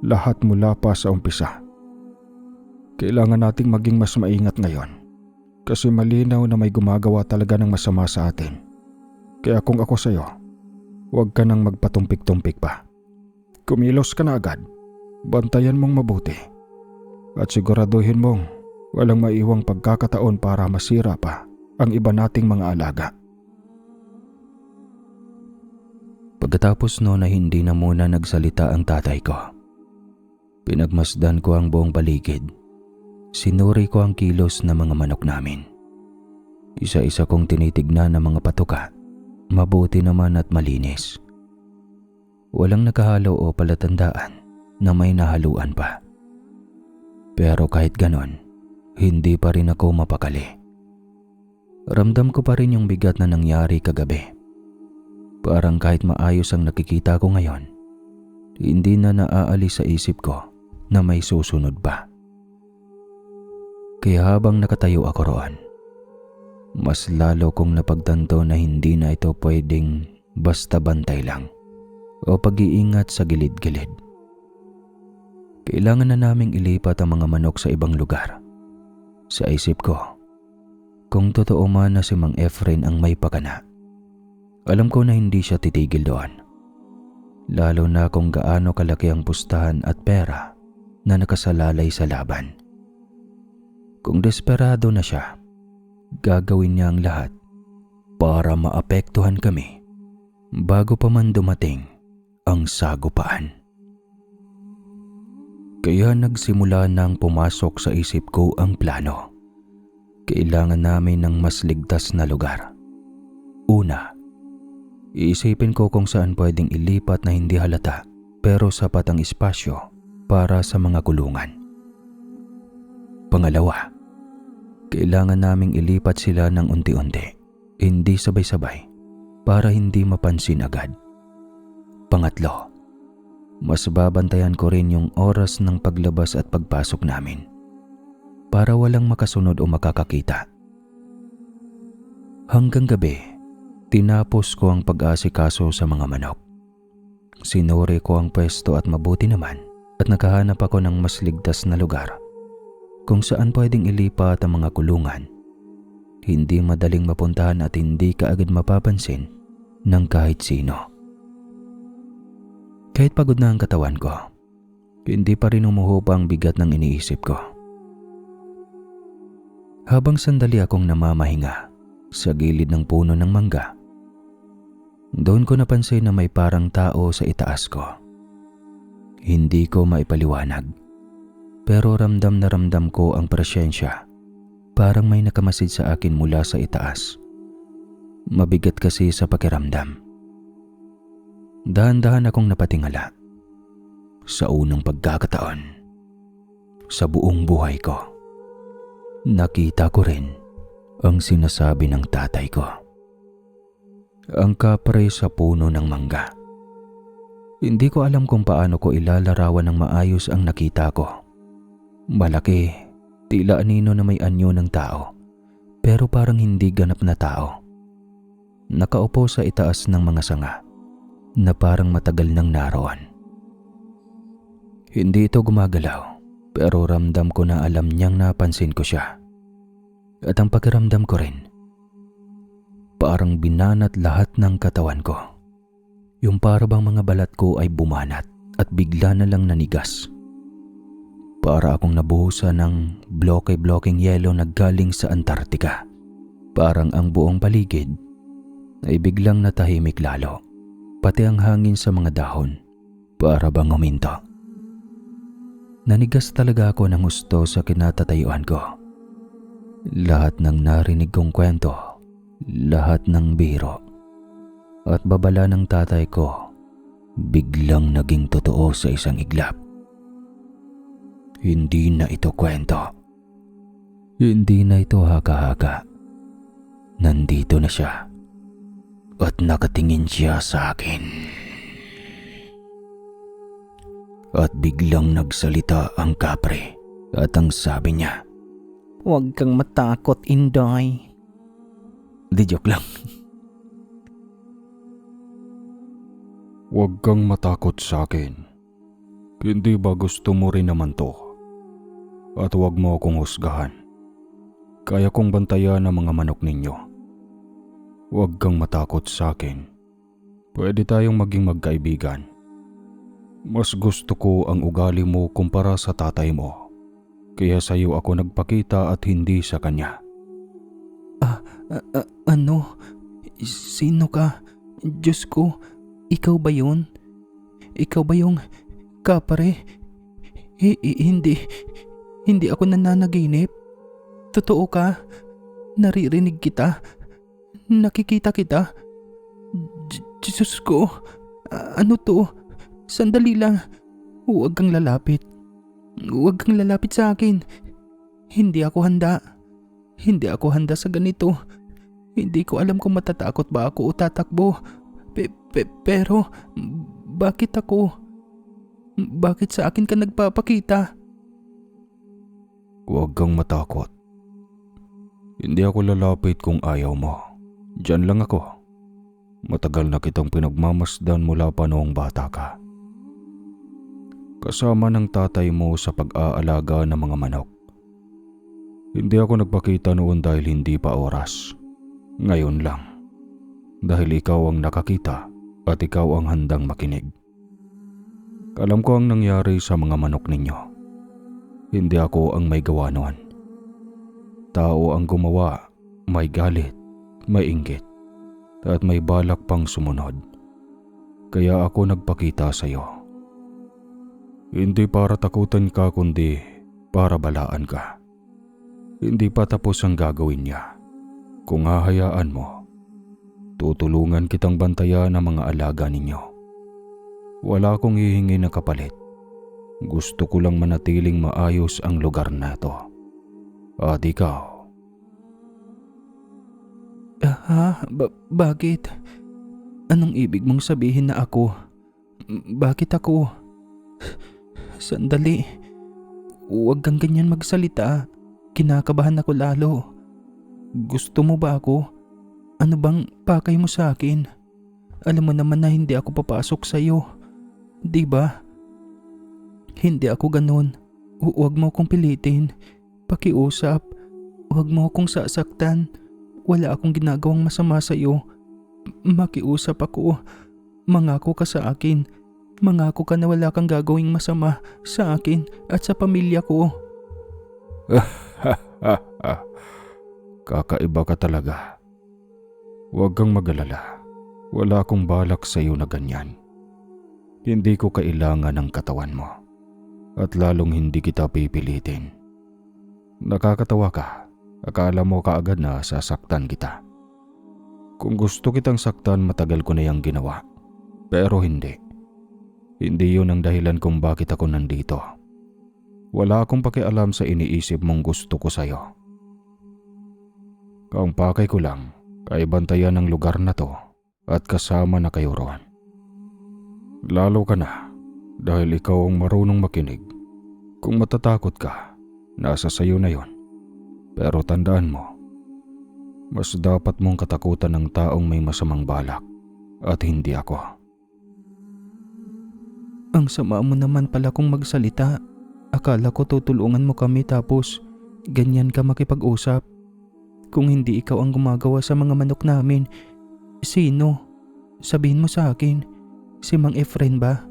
Lahat mula pa sa umpisa. Kailangan nating maging mas maingat ngayon. Kasi malinaw na may gumagawa talaga ng masama sa atin. Kaya kung ako sa'yo, huwag ka nang magpatumpik-tumpik pa. Kumilos ka na agad. Bantayan mong mabuti. At siguraduhin mong walang maiwang pagkakataon para masira pa ang iba nating mga alaga. Pagkatapos noon ay hindi na muna nagsalita ang tatay ko. Pinagmasdan ko ang buong paligid. Sinuri ko ang kilos ng mga manok namin. Isa-isa kong tinitignan ng mga patuka, mabuti naman at malinis. Walang nakahalo o palatandaan na may nahaluan pa. Pero kahit ganon, hindi pa rin ako mapakali. Ramdam ko pa rin yung bigat na nangyari kagabi. Parang kahit maayos ang nakikita ko ngayon, hindi na naaalis sa isip ko na may susunod pa. Kaya habang nakatayo ako roon, mas lalo kong napagtanto na hindi na ito pwedeng basta bantay lang o pag-iingat sa gilid-gilid. Kailangan na naming ilipat ang mga manok sa ibang lugar. Sa isip ko, kung totoo man na si Mang Efren ang may pakana, alam ko na hindi siya titigil doon. Lalo na kung gaano kalaki ang pustahan at pera na nakasalalay sa laban. Kung desperado na siya, gagawin niya ang lahat para maapektuhan kami bago pa man dumating ang sagupaan. Kaya nagsimula nang pumasok sa isip ko ang plano. Kailangan namin ng mas ligtas na lugar. Una, iisipin ko kung saan pwedeng ilipat na hindi halata pero sapat ang espasyo para sa mga kulungan. Pangalawa, kailangan naming ilipat sila ng unti-unti, hindi sabay-sabay, para hindi mapansin agad. Pangatlo, mas babantayan ko rin yung oras ng paglabas at pagpasok namin para walang makasunod o makakakita. Hanggang gabi, tinapos ko ang pag-asikaso sa mga manok. Sinuri ko ang pwesto at mabuti naman at nakahanap ako ng mas ligtas na lugar kung saan pwedeng ilipat ang mga kulungan. Hindi madaling mapuntahan at hindi kaagad mapapansin ng kahit sino. Kahit pagod na ang katawan ko, hindi pa rin umuhupa ang bigat ng iniisip ko. Habang sandali akong namamahinga sa gilid ng puno ng mangga, doon ko napansin na may parang tao sa itaas ko. Hindi ko maipaliwanag, pero ramdam na ramdam ko ang presensya. Parang may nakamasid sa akin mula sa itaas. Mabigat kasi sa pakiramdam. Dahan-dahan akong napatingala. Sa unang pagkakataon, sa buong buhay ko, nakita ko rin ang sinasabi ng tatay ko. Ang kapre sa puno ng mangga. Hindi ko alam kung paano ko ilalarawan ng maayos ang nakita ko. Malaki, tila anino na may anyo ng tao, pero parang hindi ganap na tao. Nakaupo sa itaas ng mga sanga na parang matagal nang naroon. Hindi ito gumagalaw, pero ramdam ko na alam niyang napansin ko siya. At ang pakiramdam ko rin, parang binanat lahat ng katawan ko. Yung para bang mga balat ko ay bumanat at bigla na lang nanigas. Para akong nabuhusan ng bloke-blokeng yelo na galing sa Antarctica. Parang ang buong paligid ay biglang natahimik lalo. Pati ang hangin sa mga dahon, para bang huminto. Nanigas talaga ako ng husto sa kinatatayuan ko. Lahat ng narinig kong kwento, lahat ng biro, at babala ng tatay ko, biglang naging totoo sa isang iglap. Hindi na ito kwento. Hindi na ito haka-haka. Nandito na siya. At nakatingin siya sa akin. At biglang nagsalita ang kapre at ang sabi niya, Huwag kang matakot, Inday. Di joke lang. Huwag kang matakot sa akin. Hindi ba gusto mo rin naman to? At huwag mo akong husgahan. Kaya kong bantayan ang mga manok ninyo. Huwag kang matakot sa akin. Pwede tayong maging magkaibigan. Mas gusto ko ang ugali mo kumpara sa tatay mo. Kaya sa iyo ako nagpakita at hindi sa kanya. Ano? Sino ka? Diyos ko, ikaw ba yun? Ikaw ba yung kapare? Hindi ako nananaginip. Totoo ka? Naririnig kita. Nakikita kita. Diyos ko. Ano to? Sandali lang. Huwag kang lalapit. Huwag kang lalapit sa akin. Hindi ako handa. Hindi ako handa sa ganito. Hindi ko alam kung matatakot ba ako o tatakbo. Pero bakit ako? Bakit sa akin ka nagpapakita? Huwag kang matakot. Hindi ako lalapit kung ayaw mo. Diyan lang ako. Matagal na kitang pinagmamasdan mula pa noong bata ka. Kasama ng tatay mo sa pag-aalaga ng mga manok. Hindi ako nagpakita noon dahil hindi pa oras. Ngayon lang. Dahil ikaw ang nakakita at ikaw ang handang makinig. Alam ko ang nangyari sa mga manok ninyo. Hindi ako ang may gawa noon. Tao ang gumawa, may galit, may inggit, at may balak pang sumunod. Kaya ako nagpakita sa iyo. Hindi para takutan ka kundi para balaan ka. Hindi pa tapos ang gagawin niya. Kung hahayaan mo, tutulungan kitang bantayan ang mga alaga ninyo. Wala akong hihingi na kapalit. Gusto ko lang manatiling maayos ang lugar na ito. At ikaw? Bakit? Anong ibig mong sabihin na ako? Bakit ako? Sandali. Huwag kang ganyan magsalita. Kinakabahan ako lalo. Gusto mo ba ako? Ano bang pakay mo sa akin? Alam mo naman na hindi ako papasok sa iyo. Di ba? Hindi ako ganun. Huwag mo akong pilitin. Pakiusap. Huwag mo akong sasaktan. Wala akong ginagawang masama sa iyo. Makiusap ako. Mangako ka sa akin. Mangako ka na wala kang gagawing masama sa akin at sa pamilya ko. Kakaiba ka talaga. Huwag kang mag-alala. Wala akong balak sa iyo na ganyan. Hindi ko kailangan ng katawan mo. At lalong hindi kita pipilitin. Nakakatawa ka. Akala mo kaagad na sasaktan kita. Kung gusto kitang saktan, matagal ko na yang ginawa. Pero hindi. Hindi yun ang dahilan kung bakit ako nandito. Wala akong pakialam sa iniisip mong gusto ko sa'yo. Ang pakay ko lang ay bantayan ang lugar na to at kasama na kayo roon. Lalo ka na dahil ikaw ang marunong makinig. Kung matatakot ka, nasa sayo na yon. Pero tandaan mo, mas dapat mong katakutan ng taong may masamang balak at hindi ako. Ang sama mo naman pala kung magsalita. Akala ko tutulungan mo kami tapos ganyan ka makipag-usap. Kung hindi ikaw ang gumagawa sa mga manok namin, sino? Sabihin mo sa akin, si Mang Efren ba?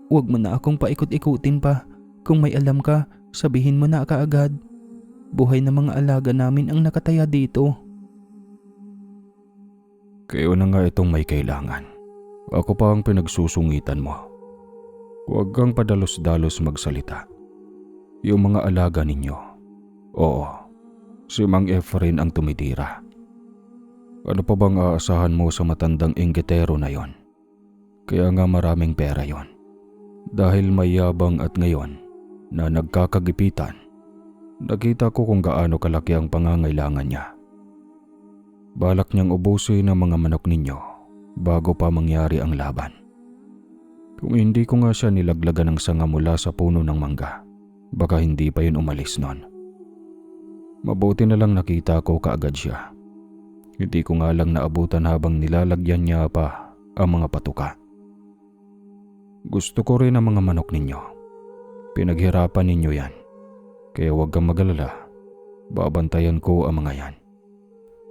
Huwag mo na akong paikot-ikutin pa. Kung may alam ka, sabihin mo na kaagad. Buhay na mga alaga namin ang nakataya dito. Kayo na nga itong may kailangan. Ako pa ang pinagsusungitan mo. Huwag kang padalos-dalos magsalita. Yung mga alaga ninyo. Oo, si Mang Efren ang tumitira. Ano pa bang aasahan mo sa matandang inggitero na yon? Kaya nga maraming pera yon. Dahil may yabang at ngayon na nagkakagipitan, nakita ko kung gaano kalaki ang pangangailangan niya. Balak niyang ubusin ang mga manok ninyo bago pa mangyari ang laban. Kung hindi ko nga siya nilaglagan ng sanga mula sa puno ng mangga, baka hindi pa yun umalis nun. Mabuti na lang nakita ko kaagad siya. Hindi ko nga lang naabutan habang nilalagyan niya pa ang mga patuka. Gusto ko rin ang mga manok ninyo. Pinaghirapan ninyo yan. Kaya huwag kang mag-alala. Babantayan ko ang mga yan.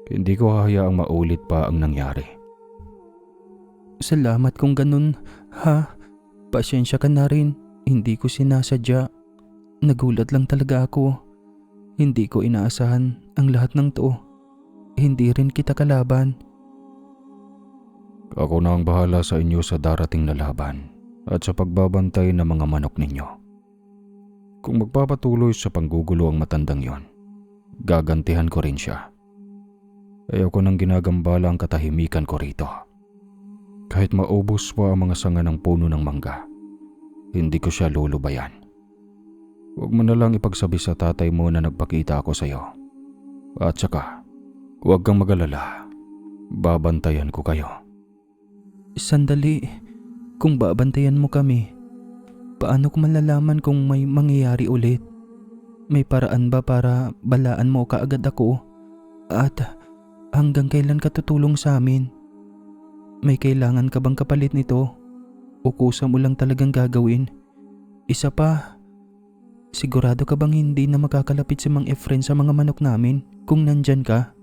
Hindi ko hahayaang maulit pa ang nangyari. Salamat kung ganun, ha? Pasensya ka na rin. Hindi ko sinasadya. Nagulat lang talaga ako. Hindi ko inaasahan ang lahat ng to. Hindi rin kita kalaban. Ako na ang bahala sa inyo sa darating na laban at sa pagbabantay ng mga manok ninyo. Kung magpapatuloy sa panggugulo ang matandang yon, gagantihan ko rin siya. Ayoko nang ginagambala ang katahimikan ko rito. Kahit maubos pa ang mga sanga ng puno ng mangga, hindi ko siya lulubayan. Huwag mo na lang ipagsabi sa tatay mo na nagpakita ako sa iyo. At saka, huwag kang mag-alala. Babantayan ko kayo. Sandali, kung babantayan mo kami, paano ko malalaman kung may mangyayari ulit? May paraan ba para balaan mo kaagad ako? At hanggang kailan ka tutulong sa amin? May kailangan ka bang kapalit nito? O kusa mo lang talagang gagawin? Isa pa, sigurado ka bang hindi na makakalapit si Mang Efren sa mga manok namin kung nandyan ka?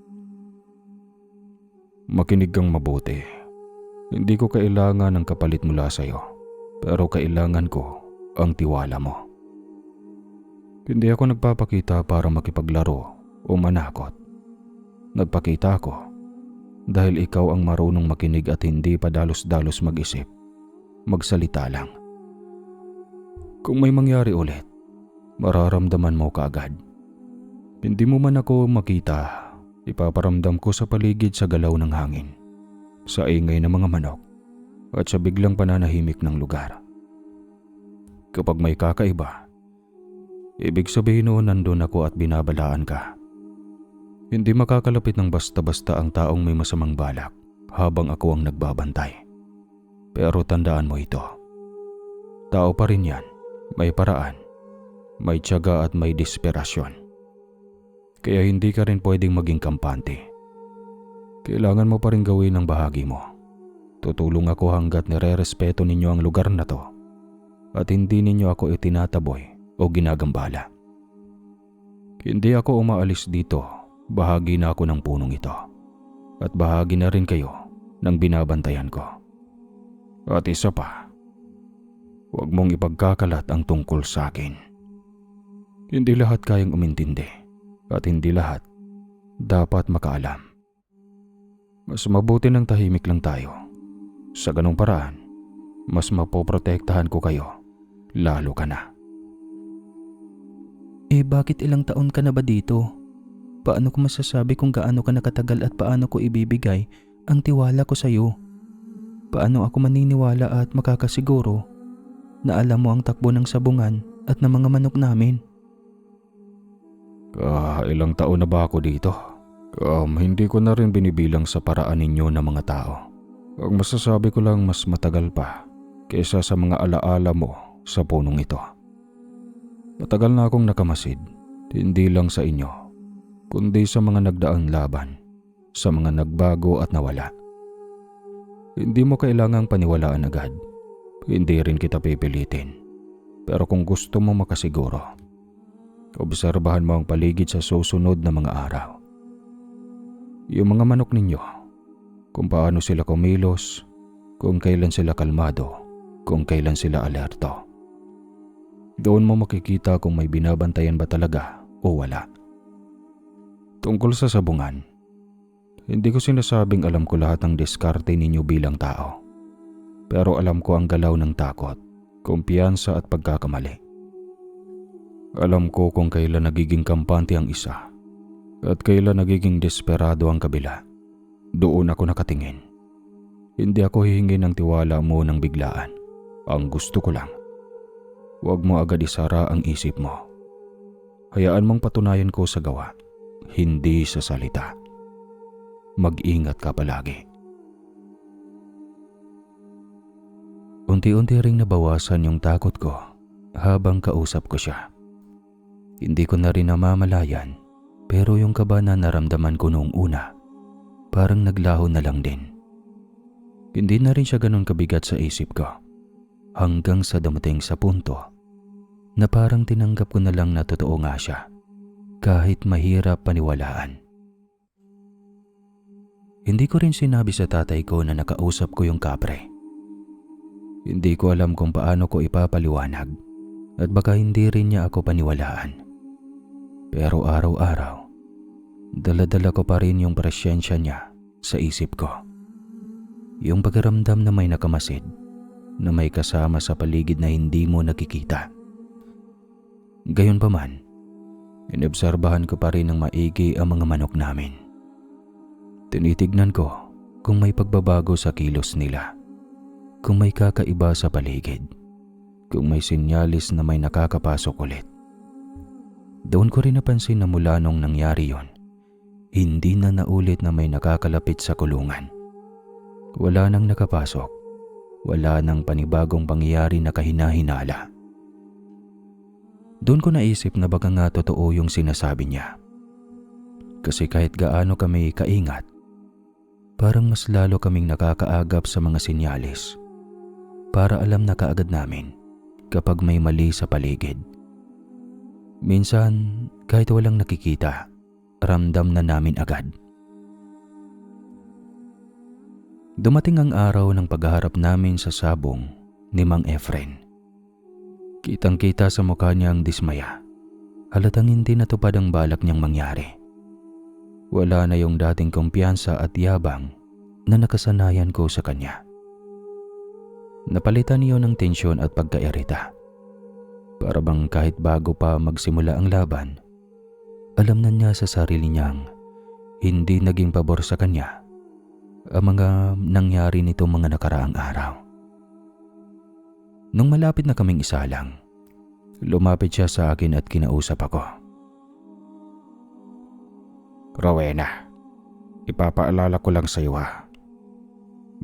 Makinig kang mabuti. Hindi ko kailangan ng kapalit mula sa iyo, pero kailangan ko ang tiwala mo. Hindi ako nagpapakita para makipaglaro o manakot. Nagpakita ako dahil ikaw ang marunong makinig at hindi padalos-dalos mag-isip. Magsalita lang. Kung may mangyari ulit, mararamdaman mo kaagad. Hindi mo man ako makita, ipaparamdam ko sa paligid sa galaw ng hangin, sa ingay ng mga manok, at sa biglang pananahimik ng lugar. Kapag may kakaiba, ibig sabihin noon nandun ako at binabalaan ka. Hindi makakalapit ng basta-basta ang taong may masamang balak habang ako ang nagbabantay. Pero tandaan mo ito. Tao pa rin yan, may paraan, may tiyaga at may desperasyon. Kaya hindi ka rin pwedeng maging kampante. Kailangan mo pa rin gawin ang bahagi mo. Tutulong ako hanggat nire-respeto ninyo ang lugar na to at hindi ninyo ako itinataboy o ginagambala. Hindi ako umaalis dito. Bahagi na ako ng punong ito at bahagi na rin kayo ng binabantayan ko. At isa pa, huwag mong ipagkakalat ang tungkol sa akin. Hindi lahat kayang umintindi at hindi lahat dapat makaalam. Mas mabuti ng tahimik lang tayo. Sa ganong paraan, mas mapoprotektahan ko kayo, lalo ka na. Bakit ilang taon ka na ba dito? Paano ko masasabi kung gaano ka nakatagal at paano ko ibibigay ang tiwala ko sa iyo? Paano ako maniniwala at makakasiguro na alam mo ang takbo ng sabungan at ng mga manok namin? Ilang taon na ba ako dito? Hindi ko na rin binibilang sa paraan ninyo ng mga tao. Ang masasabi ko lang mas matagal pa kaysa sa mga alaala mo sa punong ito. Matagal na akong nakamasid, hindi lang sa inyo, kundi sa mga nagdaang laban, sa mga nagbago at nawala. Hindi mo kailangang paniwalaan agad. Hindi rin kita pipilitin. Pero kung gusto mo makasiguro, obserbahan mo ang paligid sa susunod na mga araw. Yung mga manok ninyo, kung paano sila kumilos, kung kailan sila kalmado, kung kailan sila alerto. Doon mo makikita kung may binabantayan ba talaga o wala. Tungkol sa sabungan, hindi ko sinasabing alam ko lahat ng diskarte ninyo bilang tao. Pero alam ko ang galaw ng takot, kumpiyansa at pagkakamali. Alam ko kung kailan nagiging kampante ang isa at kailan nagiging desperado ang kabila. Doon ako nakatingin. Hindi ako hihingi ng tiwala mo ng biglaan. Ang gusto ko lang, huwag mo agad isara ang isip mo. Hayaan mong patunayan ko sa gawa, hindi sa salita. Mag-ingat ka palagi. Unti-unti ring nabawasan yung takot ko habang kausap ko siya. Hindi ko na rin namamalayan, pero yung kaba na naramdaman ko noong una, parang naglaho na lang din. Hindi na rin siya ganun kabigat sa isip ko, hanggang sa dumating sa punto na parang tinanggap ko na lang na totoo nga siya, kahit mahirap paniwalaan. Hindi ko rin sinabi sa tatay ko na nakausap ko yung kapre. Hindi ko alam kung paano ko ipapaliwanag at baka hindi rin niya ako paniwalaan. Pero araw-araw, dala-dala ko pa rin yung presyensya niya sa isip ko. Yung pakiramdam na may nakamasid, na may kasama sa paligid na hindi mo nakikita. Gayunpaman, Inobserbahan ko pa rin ng maigi ang mga manok namin. Tinitignan ko kung may pagbabago sa kilos nila, kung may kakaiba sa paligid, kung may sinyalis na may nakakapasok ulit. Doon ko rin napansin na mula nung nangyari yon, hindi na naulit na may nakakalapit sa kulungan. Wala nang nakapasok, wala nang panibagong pangyayari na kahina-hinala. Doon ko naisip na baka nga totoo yung sinasabi niya. Kasi kahit gaano kami kaingat, parang mas lalo kaming nakakaagap sa mga sinyalis para alam na kaagad namin kapag may mali sa paligid. Minsan, kahit walang nakikita, ramdam na namin agad. Dumating ang araw ng paghaharap namin sa sabong ni Mang Efren. Kitang-kita sa mukha niya ang dismaya. Halatang hindi natupad ang balak niyang mangyari. Wala na yung dating kumpiyansa at yabang na nakasanayan ko sa kanya. Napalitan niyo ng tensyon at pagkairita. Para bang kahit bago pa magsimula ang laban, alam na niya sa sarili niyang hindi naging pabor sa kanya ang mga nangyari nito mga nakaraang araw. Nung malapit na kaming isalang, lumapit siya sa akin at kinausap ako. Rowena, ipapaalala ko lang sa iyo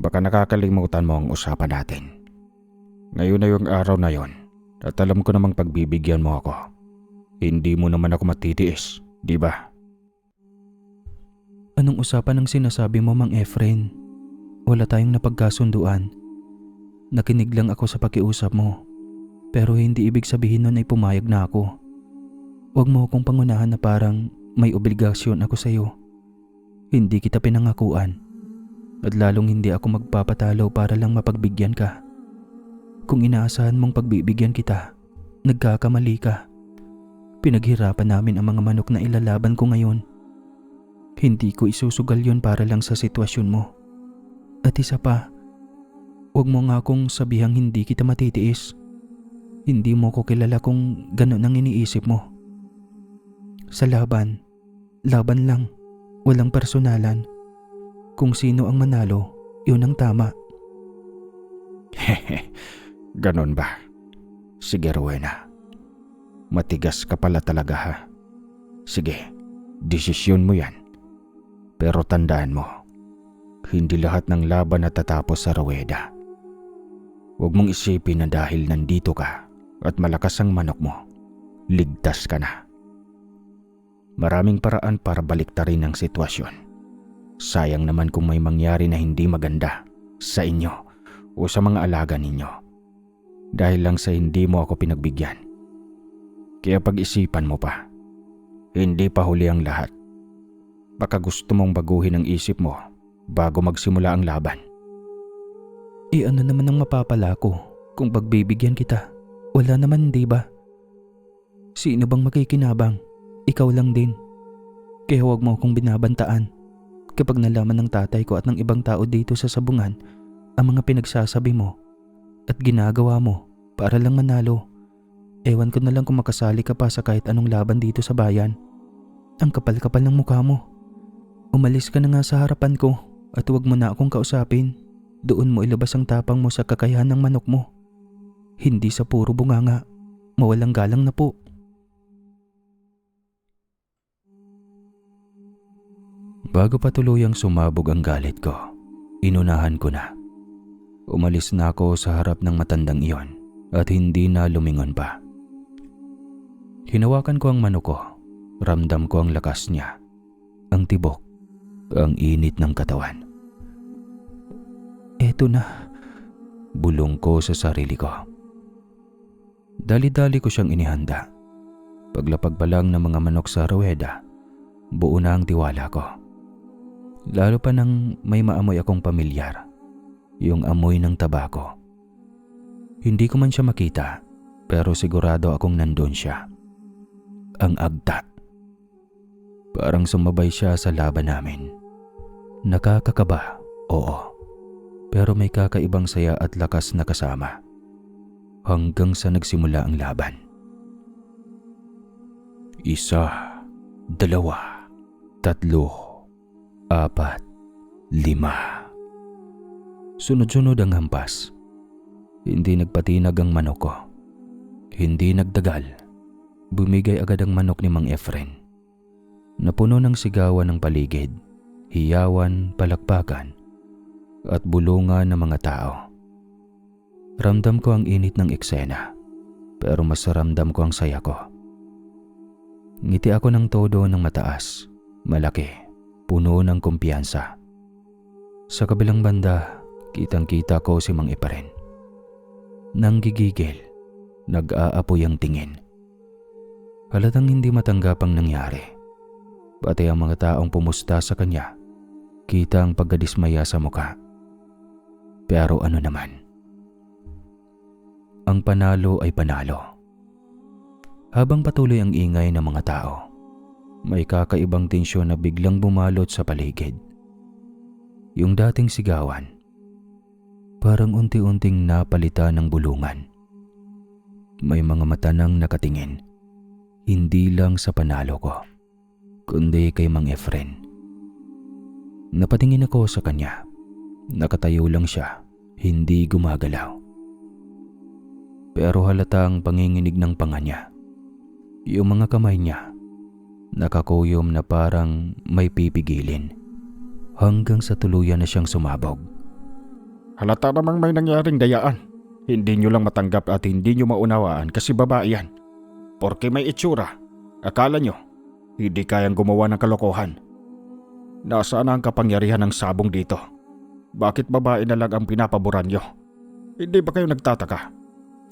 Baka nakakalimutan mo ang usapan natin. Ngayon na yung araw na yon at alam ko namang pagbibigyan mo ako. Hindi mo naman ako matitiis, di ba? Anong usapan ang sinasabi mo, Mang Efren? Wala tayong napagkasunduan. Nakinig lang ako sa pakiusap mo, pero hindi ibig sabihin nun ay pumayag na ako. Huwag mo akong pangunahan na parang may obligasyon ako sa iyo. Hindi kita pinangakuan, at lalong hindi ako magpapatalo para lang mapagbigyan ka. Kung inaasahan mong pagbibigyan kita, nagkakamali ka. Pinaghirapan namin ang mga manok na ilalaban ko ngayon. Hindi ko isusugal yun para lang sa sitwasyon mo. At isa pa, huwag mo nga akong sabihang hindi kita matitiis. Hindi mo ko kilala kung gano'n ang iniisip mo. Sa laban lang, walang personalan. Kung sino ang manalo, yun ang tama. Ganon ba? Sige Rowena, matigas ka pala talaga Sige, desisyon mo yan. Pero tandaan mo, hindi lahat ng laban natatapos sa Rueda. Huwag mong isipin na dahil nandito ka at malakas ang manok mo, ligtas ka na. Maraming paraan para baliktarin ang sitwasyon. Sayang naman kung may mangyari na hindi maganda sa inyo o sa mga alaga ninyo dahil lang sa hindi mo ako pinagbigyan. Kaya pag-isipan mo pa, hindi pa huli ang lahat. Baka gusto mong baguhin ang isip mo bago magsimula ang laban. Ano naman ang mapapala ko kung pagbibigyan kita? Wala naman, di ba? Sino bang makikinabang? Ikaw lang din. Kaya huwag mo akong binabantaan. Kapag nalaman ng tatay ko at ng ibang tao dito sa sabungan ang mga pinagsasabi mo at ginagawa mo para lang manalo, ewan ko na lang kung makasali ka pa sa kahit anong laban dito sa bayan. Ang kapal-kapal ng mukha mo. Umalis ka na nga sa harapan ko at huwag mo na akong kausapin. Doon mo ilabas ang tapang mo sa kakayahan ng manok mo. Hindi sa puro bunganga. Mawalang galang na po. Bago pa tuluyang sumabog ang galit ko, inunahan ko na. Umalis na ako sa harap ng matandang iyon at hindi na lumingon pa. Hinawakan ko ang manok ko. Ramdam ko ang lakas niya, ang tibok, ang init ng katawan. Eto na, bulong ko sa sarili ko. Dali-dali ko siyang inihanda. Paglapag pa lang ng mga manok sa ruweda, buo na ang tiwala ko. Lalo pa nang may maamoy akong pamilyar, yung amoy ng tabako. Hindi ko man siya makita, pero sigurado akong nandun siya. Ang agta. Parang sumabay siya sa laban namin. Nakakakaba, oo. Pero may kakaibang saya at lakas na kasama. Hanggang sa nagsimula ang laban. 1, 2, 3, 4, 5. Sunod-sunod ang hampas. Hindi nagpatinag ang manok ko. Hindi nagdagal. Bumigay agad ang manok ni Mang Efren. Napuno ng sigawan ng paligid, hiyawan, palakpakan, at bulungan ng mga tao. Ramdam ko ang init ng eksena, pero mas ramdam ko ang saya ko. Ngiti ako ng todo ng mataas, malaki, puno ng kumpiyansa. Sa kabilang banda, kitang-kita ko si Mang Efren. Nanggigigil, nag-aapoy ang tingin. Halatang hindi matanggap ang nangyari. Pati ang mga taong pumusta sa kanya, kita ang pagkadismaya sa mukha. Pero ano naman? Ang panalo ay panalo. Habang patuloy ang ingay ng mga tao, may kakaibang tensyon na biglang bumalot sa paligid. Yung dating sigawan, parang unti-unting napalitan ng bulungan. May mga mata nang nakatingin, hindi lang sa panalo ko, kundi kay Mang Efren. Napatingin ako sa kanya. Nakatayo lang siya, hindi gumagalaw. Pero halata ang panginginig ng panga niya. Yung mga kamay niya, nakakuyom na parang may pipigilin. Hanggang sa tuluyan na siyang sumabog. Halata namang may nangyaring dayaan. Hindi nyo lang matanggap at hindi nyo maunawaan kasi babae yan. Porke may itsura, akala nyo, hindi kayang gumawa ng kalokohan. Nasaan ang kapangyarihan ng sabong dito? Bakit babae na lang ang pinapaboran nyo? Hindi ba kayo nagtataka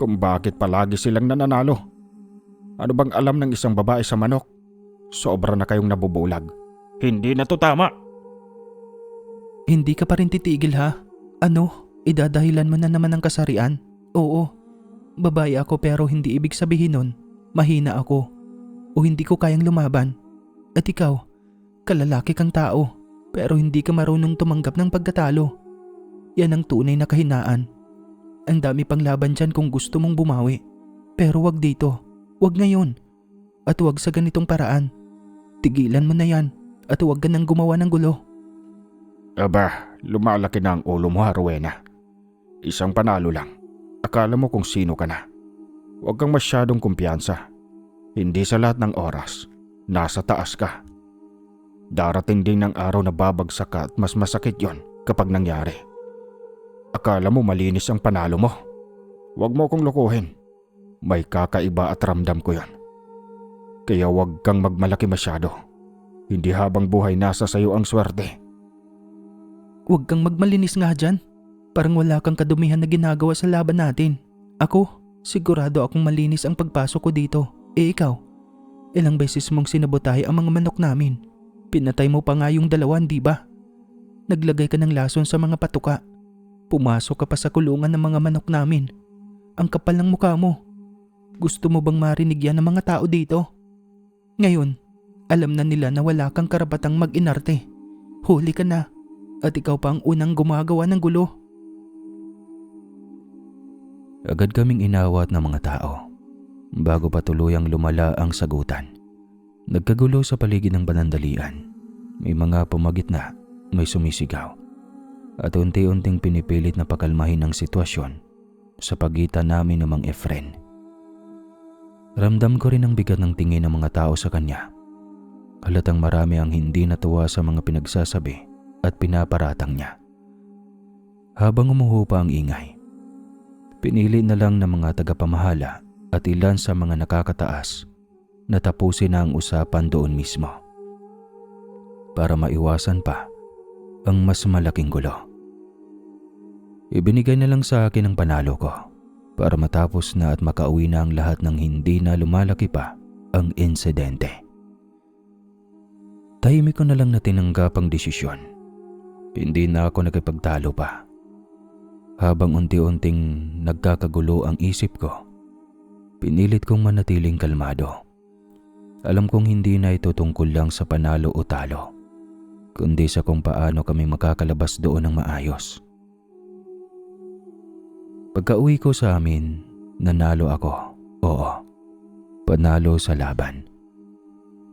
kung bakit palagi silang nananalo? Ano bang alam ng isang babae sa manok? Sobra na kayong nabubulag. Hindi na to tama. Hindi ka pa rin titigil ha? Ano? Idadahilan mo na naman ang kasarian? Oo. Babae ako pero hindi ibig sabihin nun mahina ako o hindi ko kayang lumaban. At ikaw, kalalaki kang tao pero hindi ka marunong tumanggap ng pagkatalo. Yan ang tunay na kahinaan. Ang dami pang laban dyan kung gusto mong bumawi. Pero wag dito, wag ngayon, at wag sa ganitong paraan. Tigilan mo na yan at wag ka nang gumawa ng gulo. Aba, lumalaki na ang ulo mo ha, Rowena. Isang panalo lang. Akala mo kung sino ka na. Huwag kang masyadong kumpiyansa. Hindi sa lahat ng oras, nasa taas ka. Darating din ng araw na babagsak ka at mas masakit yon kapag nangyari. Akala mo malinis ang panalo mo. Huwag mo kong lokohin. May kakaiba at ramdam ko yon. Kaya huwag kang magmalaki masyado. Hindi habang buhay nasa sayo ang swerte. Huwag kang magmalinis nga dyan. Parang wala kang kadumihan na ginagawa sa laban natin. Ako, sigurado akong malinis ang pagpasok ko dito. Eh ikaw, ilang beses mong sinabotahe ang mga manok namin. Pinatay mo pa nga yung dalawa, di ba? Naglagay ka ng lason sa mga patuka. Pumasok ka pa sa kulungan ng mga manok namin. Ang kapal ng mukha mo. Gusto mo bang marinig yan ng mga tao dito? Ngayon, alam na nila na wala kang karapatang mag-inarte. Huli ka na. At ikaw pa ang unang gumagawa ng gulo. Agad kaming inawat ng mga tao. Bago pa tuluyang lumala ang sagutan. Nagkagulo sa paligid ng panandalian. May mga pumagitna, may sumisigaw. At unti-unting pinipilit na pakalmahin ang sitwasyon sa pagitan namin ng Mang Efren. Ramdam ko rin ang bigat ng tingin ng mga tao sa kanya. Halatang marami ang hindi natuwa sa mga pinagsasabi at pinaparatang niya. Habang umuhupa ang ingay, pinili na lang ng mga tagapamahala at ilan sa mga nakakataas na tapusin na ang usapan doon mismo para maiwasan pa ang mas malaking gulo. Ibinigay na lang sa akin ang panalo ko para matapos na at makauwi na ang lahat ng hindi na lumalaki pa ang insidente. Tahimik ko na lang na tinanggap ang desisyon. Hindi na ako nakipagtalo pa. Habang unti-unting nagkakagulo ang isip ko, pinilit kong manatiling kalmado. Alam kong hindi na ito tungkol lang sa panalo o talo, kundi sa kung paano kami makakalabas doon ng maayos. Pagka-uwi ko sa amin, nanalo ako. Oo, panalo sa laban.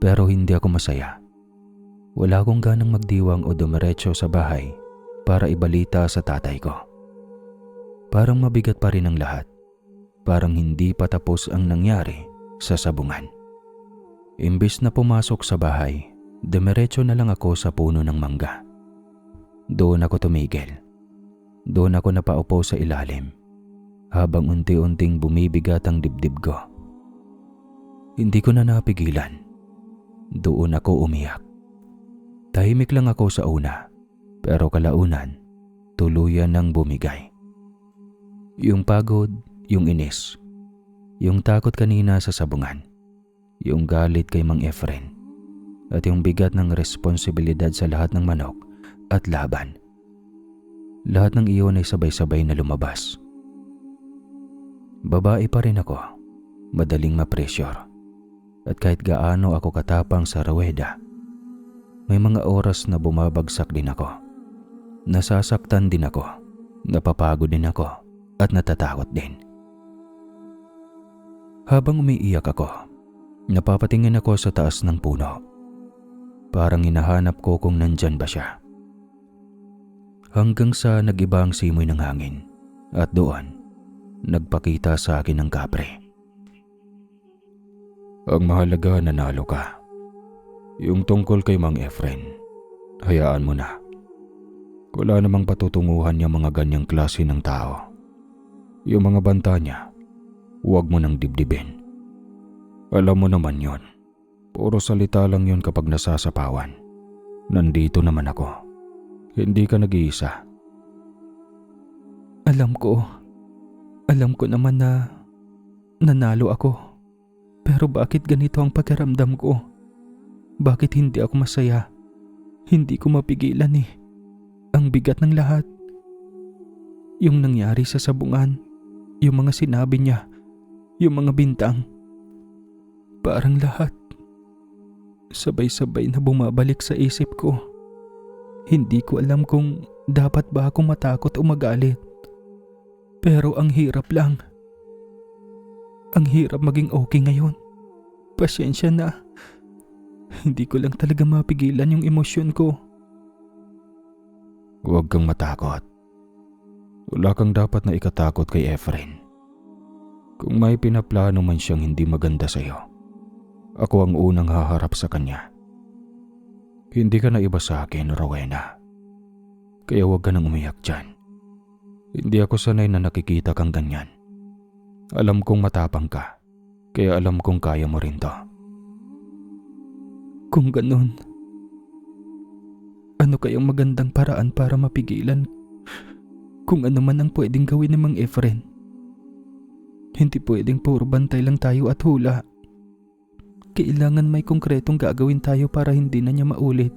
Pero hindi ako masaya. Wala akong ganang magdiwang o dumiretso sa bahay para ibalita sa tatay ko. Parang mabigat pa rin ang lahat. Parang hindi pa tapos ang nangyari sa sabungan. Imbis na pumasok sa bahay, dumiretso na lang ako sa puno ng mangga. Doon ako tumigil. Doon ako napaupo sa ilalim habang unti-unting bumibigat ang dibdib ko. Hindi ko na napigilan. Doon ako umiyak. Tahimik lang ako sa una, pero kalaunan, tuluyan ng bumigay. Yung pagod, yung inis, yung takot kanina sa sabungan, yung galit kay Mang Efren, at yung bigat ng responsibilidad sa lahat ng manok at laban. Lahat ng iyon ay sabay-sabay na lumabas. Babae pa rin ako, madaling ma-pressure, at kahit gaano ako katapang sa ruweda, may mga oras na bumabagsak din ako. Nasasaktan din ako, napapagod din ako, at natatakot din. Habang umiiyak ako, napapatingin ako sa taas ng puno. Parang hinahanap ko kung nandyan ba siya. Hanggang sa nag-iba ang simoy ng hangin at doon, nagpakita sa akin ng kapre. Ang mahalaga, nanalo ka. Yung tungkol kay Mang Efren, hayaan mo na. Wala namang patutunguhan yung mga ganyang klase ng tao. Yung mga banta niya, huwag mo nang dibdibin. Alam mo naman yon. Puro salita lang yon kapag nasasapawan. Nandito naman ako. Hindi ka nag-iisa. Alam ko naman na nanalo ako. Pero bakit ganito ang pakiramdam ko? Bakit hindi ako masaya? Hindi ko mapigilan eh. Ang bigat ng lahat. Yung nangyari sa sabungan, yung mga sinabi niya, yung mga bintang. Parang lahat. Sabay-sabay na bumabalik sa isip ko. Hindi ko alam kung dapat ba ako matakot o magalit. Pero ang hirap lang. Ang hirap maging okay ngayon. Pasensya na. Hindi ko lang talaga mapigilan yung emosyon ko. Huwag kang matakot. Wala kang dapat na ikatakot kay Efren. Kung may pinaplano man siyang hindi maganda sa'yo, ako ang unang haharap sa kanya. Hindi ka na iba sa akin, Rowena. Kaya huwag ka nang umiyak dyan. Hindi ako sanay na nakikita kang ganyan. Alam kong matapang ka, kaya alam kong kaya mo rin to. Kung ganun, ano kayang magandang paraan para mapigilan kung ano man ang pwedeng gawin ni Mang Efren? Hindi pwedeng puro bantay lang tayo at hula. Kailangan may konkretong gagawin tayo para hindi na niya maulit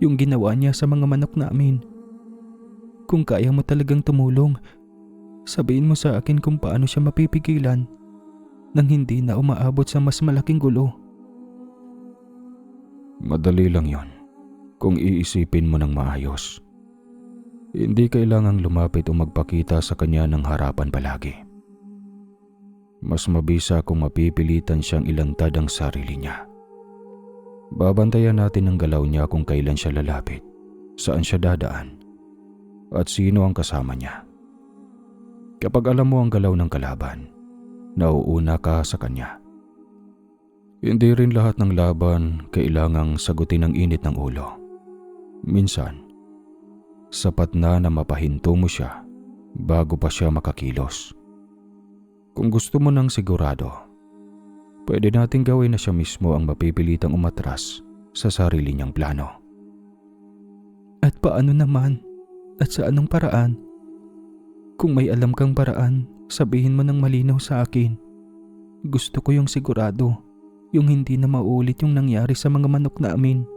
yung ginawa niya sa mga manok namin. Kung kaya mo talagang tumulong, sabihin mo sa akin kung paano siya mapipigilan nang hindi na umaabot sa mas malaking gulo. Madali lang yon kung iisipin mo ng maayos. Hindi kailangang lumapit o magpakita sa kanya ng harapan palagi. Mas mabisa kung mapipilitan siyang ilantad ang sarili niya. Babantayan natin ang galaw niya kung kailan siya lalapit, saan siya dadaan, at sino ang kasama niya. Kapag alam mo ang galaw ng kalaban, nauuna ka sa kanya. Hindi rin lahat ng laban kailangang sagutin ang init ng ulo. Minsan, sapat na mapahinto mo siya bago pa siya makakilos. Kung gusto mo ng sigurado, pwede nating gawin na siya mismo ang mapipilitang umatras sa sarili niyang plano. At paano naman? At sa anong paraan? Kung may alam kang paraan, sabihin mo ng malinaw sa akin. Gusto ko yung sigurado, yung hindi na maulit yung nangyari sa mga manok namin.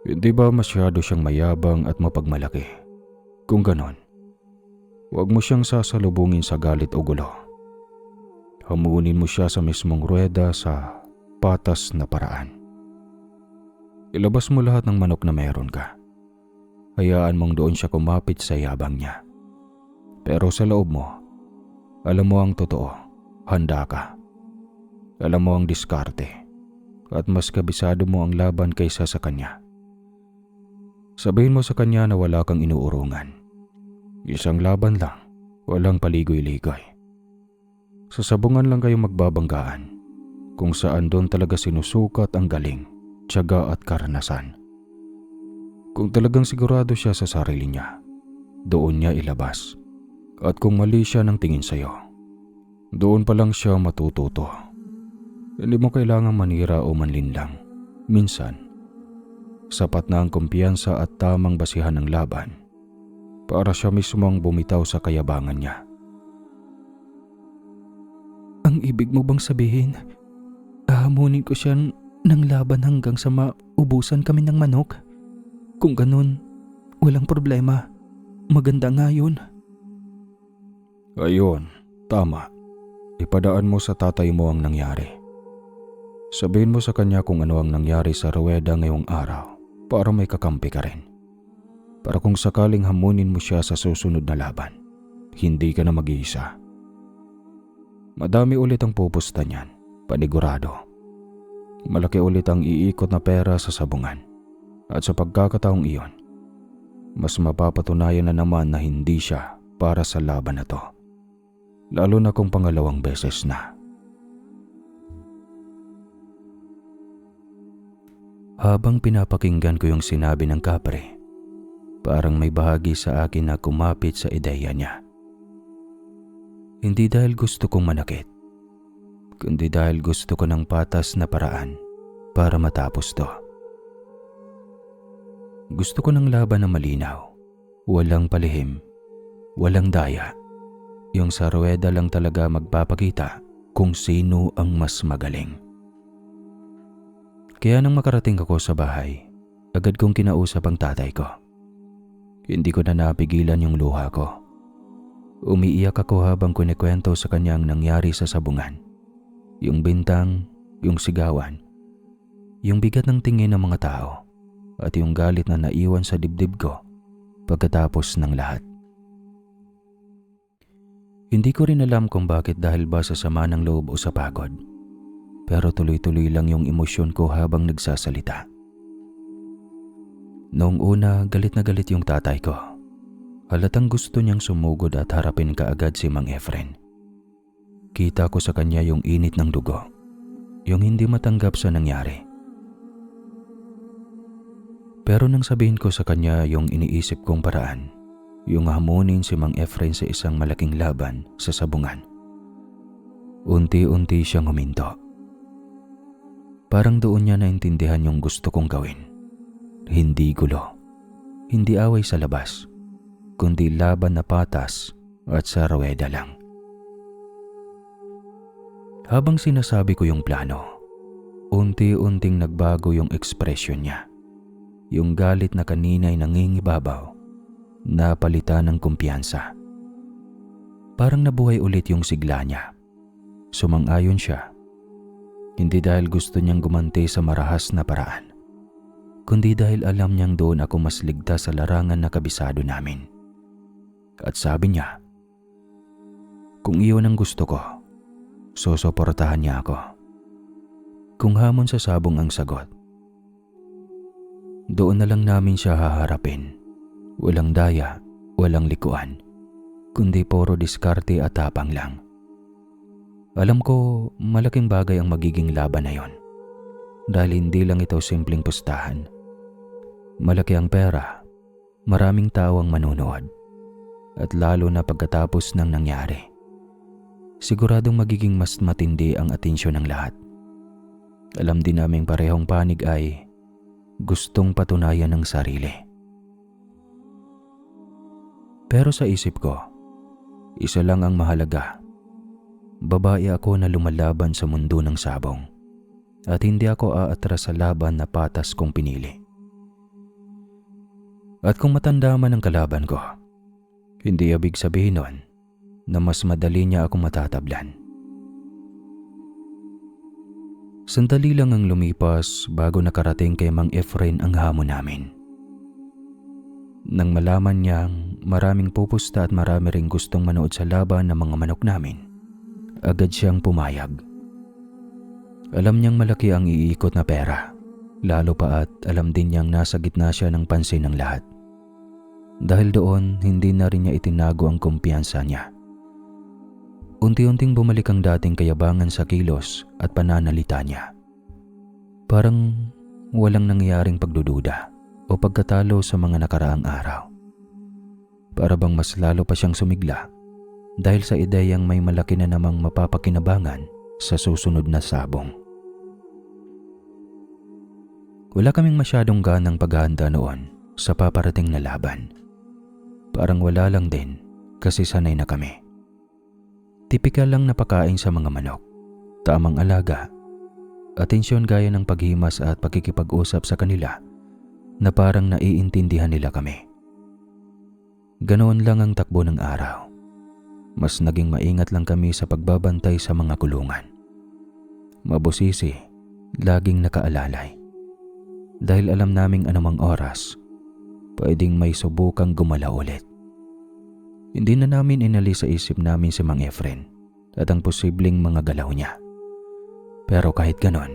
Hindi ba masyado siyang mayabang at mapagmalaki? Kung ganon, huwag mo siyang sasalubungin sa galit o gulo. Hamunin mo siya sa mismong ruweda sa patas na paraan. Ilabas mo lahat ng manok na meron ka. Hayaan mong doon siya kumapit sa yabang niya. Pero sa loob mo, alam mo ang totoo, handa ka. Alam mo ang diskarte. at mas kabisado mo ang laban kaysa sa kanya. Sabihin mo sa kanya na wala kang inuurungan. Isang laban lang, walang paligoy-ligoy. Sa sabungan lang kayo magbabanggaan, kung saan doon talaga sinusukat ang galing, tiyaga at karanasan. Kung talagang sigurado siya sa sarili niya, doon niya ilabas. At kung mali siya ng tingin sa'yo, doon pa lang siya matututo. Hindi mo kailangang manira o manlinlang. Minsan, sapat na ang kumpiyansa at tamang basihan ng laban para siya mismo ang bumitaw sa kayabangan niya. Ang ibig mo bang sabihin, hahamunin ko siya ng laban hanggang sa maubusan kami ng manok? Kung ganun, walang problema. Maganda nga yun. Ayun, tama. Ipadaan mo sa tatay mo ang nangyari. Sabihin mo sa kanya kung ano ang nangyari sa Rueda ngayong araw para may kakampi ka rin. Para kung sakaling hamunin mo siya sa susunod na laban, hindi ka na mag-iisa. Madami ulit ang pupusta niyan, panigurado. Malaki ulit ang iikot na pera sa sabungan. At sa pagkakataong iyon, mas mapapatunayan na naman na hindi siya para sa laban na to. Lalo na kung pangalawang beses na. Habang pinapakinggan ko yung sinabi ng kapre, parang may bahagi sa akin na kumapit sa ideya niya. Hindi dahil gusto kong manakit, kundi dahil gusto ko ng patas na paraan para matapos to. Gusto ko ng laban na malinaw, walang palihim, walang daya. Yung sa Rueda lang talaga magpapakita kung sino ang mas magaling. Kaya nang makarating ako sa bahay, agad kong kinausap ang tatay ko. Hindi ko na napigilan yung luha ko. Umiiyak ako habang kunikwento sa kanya ang nangyari sa sabungan. Yung bintang, yung sigawan, yung bigat ng tingin ng mga tao, at yung galit na naiwan sa dibdib ko pagkatapos ng lahat. Hindi ko rin alam kung bakit, dahil ba sa sama ng loob o sa pagod, pero tuloy-tuloy lang yung emosyon ko habang nagsasalita. Noong una, galit na galit yung tatay ko. Halatang gusto niyang sumugod at harapin kaagad si Mang Efren. Kita ko sa kanya yung init ng dugo, yung hindi matanggap sa nangyari. Pero nang sabihin ko sa kanya yung iniisip kong paraan, yung hamunin si Mang Efren sa isang malaking laban sa sabungan, unti-unti siyang huminto. Parang doon niya naintindihan yung gusto kong gawin. Hindi gulo, hindi away sa labas, kundi laban na patas at sa Rueda lang. Habang sinasabi ko yung plano, unti-unting nagbago yung ekspresyon niya. Yung galit na kanina'y nangingibabaw, napalitan ng kumpiyansa. Parang nabuhay ulit yung sigla niya. Sumang-ayon siya. Hindi dahil gusto niyang gumanti sa marahas na paraan, kundi dahil alam niyang doon ako mas ligtas sa larangan na kabisado namin. At sabi niya, kung iyon ang gusto ko, susuportahan niya ako. Kung hamon sa sabong ang sagot, doon na lang namin siya haharapin. Walang daya, walang likuan, kundi puro diskarte at tapang lang. Alam ko malaking bagay ang magiging laban na yon, dahil hindi lang ito simpleng pustahan. Malaki ang pera, maraming tao ang manunood, at lalo na pagkatapos ng nangyari, siguradong magiging mas matindi ang atensyon ng lahat. Alam din naming parehong panig ay gustong patunayan ng sarili. Pero sa isip ko, isa lang ang mahalaga. Babae ako na lumalaban sa mundo ng sabong, at hindi ako aatras sa laban na patas kong pinili. At kung matanda man ang kalaban ko, hindi ibig sabihin nun na mas madali niya akong matatablan. Sandali lang ang lumipas bago nakarating kay Mang Efren ang hamon namin. Nang malaman niyang maraming pupusta at marami ring gustong manood sa laban ng mga manok namin, agad siyang pumayag. Alam niyang malaki ang iikot na pera, lalo pa at alam din niyang nasa gitna siya ng pansin ng lahat. Dahil doon, hindi na rin niya itinago ang kumpiyansa niya. Unti-unting bumalik ang dating kayabangan sa kilos at pananalita niya. Parang walang nangyaring pagdududa o pagkatalo sa mga nakaraang araw. Para bang mas lalo pa siyang sumigla dahil sa ideyang may malaki na namang mapapakinabangan sa susunod na sabong. Wala kaming masyadong ganang paghahanda noon sa paparating na laban. Parang wala lang din kasi sanay na kami. Tipikal lang na pagkain sa mga manok, tamang alaga, atensyon gaya ng paghimas at pakikipag-usap sa kanila na parang naiintindihan nila kami. Ganoon lang ang takbo ng araw. Mas naging maingat lang kami sa pagbabantay sa mga kulungan. Mabusisi, laging nakaalalay. Dahil alam naming anumang oras, pwedeng may subukang gumalaw ulit. Hindi na namin inalis sa isip namin si Mang Efren at ang posibleng mga galaw niya. Pero kahit ganon,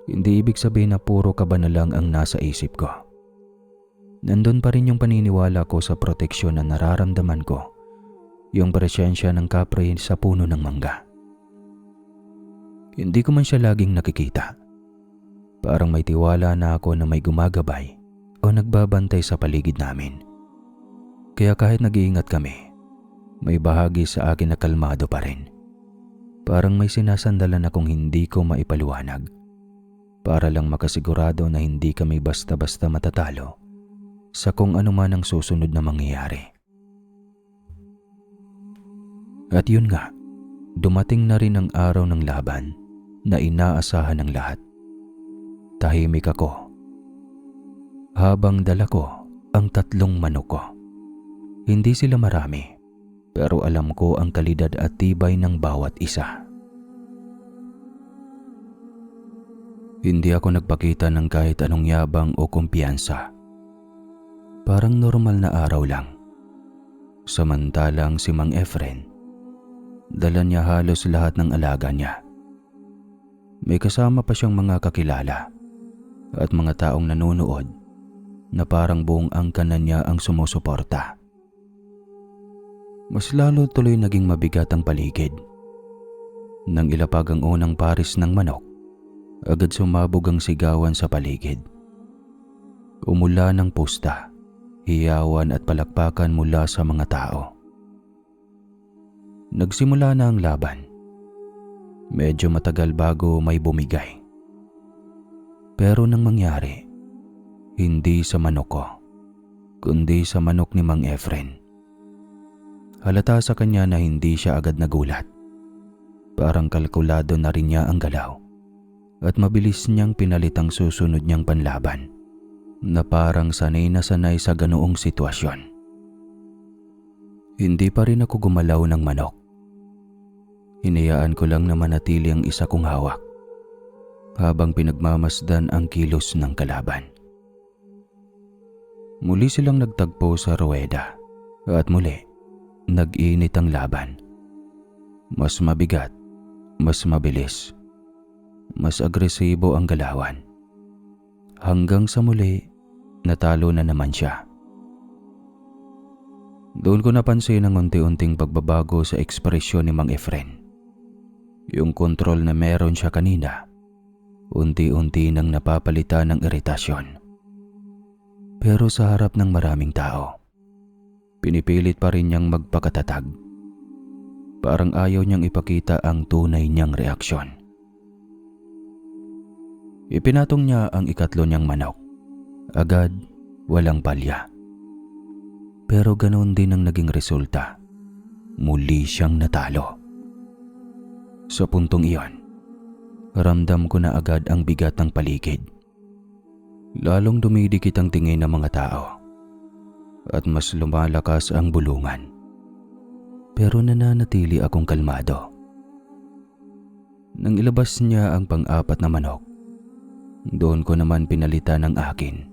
hindi ibig sabihin na puro kaba na lang ang nasa isip ko. Nandun pa rin yung paniniwala ko sa proteksyon na nararamdaman ko, yung presensya ng kapre sa puno ng mangga. Hindi ko man siya laging nakikita. Parang may tiwala na ako na may gumagabay o nagbabantay sa paligid namin. Kaya kahit nag-iingat kami, may bahagi sa akin na kalmado pa rin. Parang may sinasandalan akong hindi ko maipaliwanag para lang makasigurado na hindi kami basta-basta matatalo sa kung ano man ang susunod na mangyayari. At yun nga, dumating na rin ang araw ng laban na inaasahan ng lahat. Tahimik ako habang dala ko ang 3 manok ko. Hindi sila marami, pero alam ko ang kalidad at tibay ng bawat isa. Hindi ako nagpakita ng kahit anong yabang o kumpiyansa. Parang normal na araw lang. Samantalang si Mang Efren, dala niya halos lahat ng alaga niya. May kasama pa siyang mga kakilala at mga taong nanonood na parang buong angkanan niya ang sumusuporta. Mas lalo tuloy naging mabigat ang paligid. Nang ilapag ang unang paris ng manok, agad sumabog ang sigawan sa paligid. Umula ng pusta, hiyawan at palakpakan mula sa mga tao. Nagsimula na ang laban. Medyo matagal bago may bumigay. Pero nang mangyari, hindi sa manok ko, kundi sa manok ni Mang Efren. Halata sa kanya na hindi siya agad nagulat. Parang kalkulado na rin niya ang galaw at mabilis niyang pinalit ang susunod niyang panlaban na parang sanay na sanay sa ganoong sitwasyon. Hindi pa rin ako gumalaw ng manok. Hinayaan ko lang na manatili ang isa kong hawak habang pinagmamasdan ang kilos ng kalaban. Muli silang nagtagpo sa ruweda at muli nag-init ang laban. Mas mabigat, mas mabilis, mas agresibo ang galawan. Hanggang sa muli, natalo na naman siya. Doon ko napansin ang unti-unting pagbabago sa ekspresyon ni Mang Efren. Yung kontrol na meron siya kanina, unti-unti nang napapalitan ng iritasyon. Pero sa harap ng maraming tao, pinipilit pa rin niyang magpakatatag. Parang ayaw niyang ipakita ang tunay niyang reaksyon. Ipinatong niya ang 3 niyang manok. Agad, walang palya. Pero ganoon din ang naging resulta. Muli siyang natalo. Sa puntong iyon, ramdam ko na agad ang bigat ng paligid. Lalong dumidikit ang tingin ng mga tao at mas lumalakas ang bulungan. Pero nananatili akong kalmado. Nang ilabas niya ang pang-4 na manok, doon ko naman pinalitan ang akin.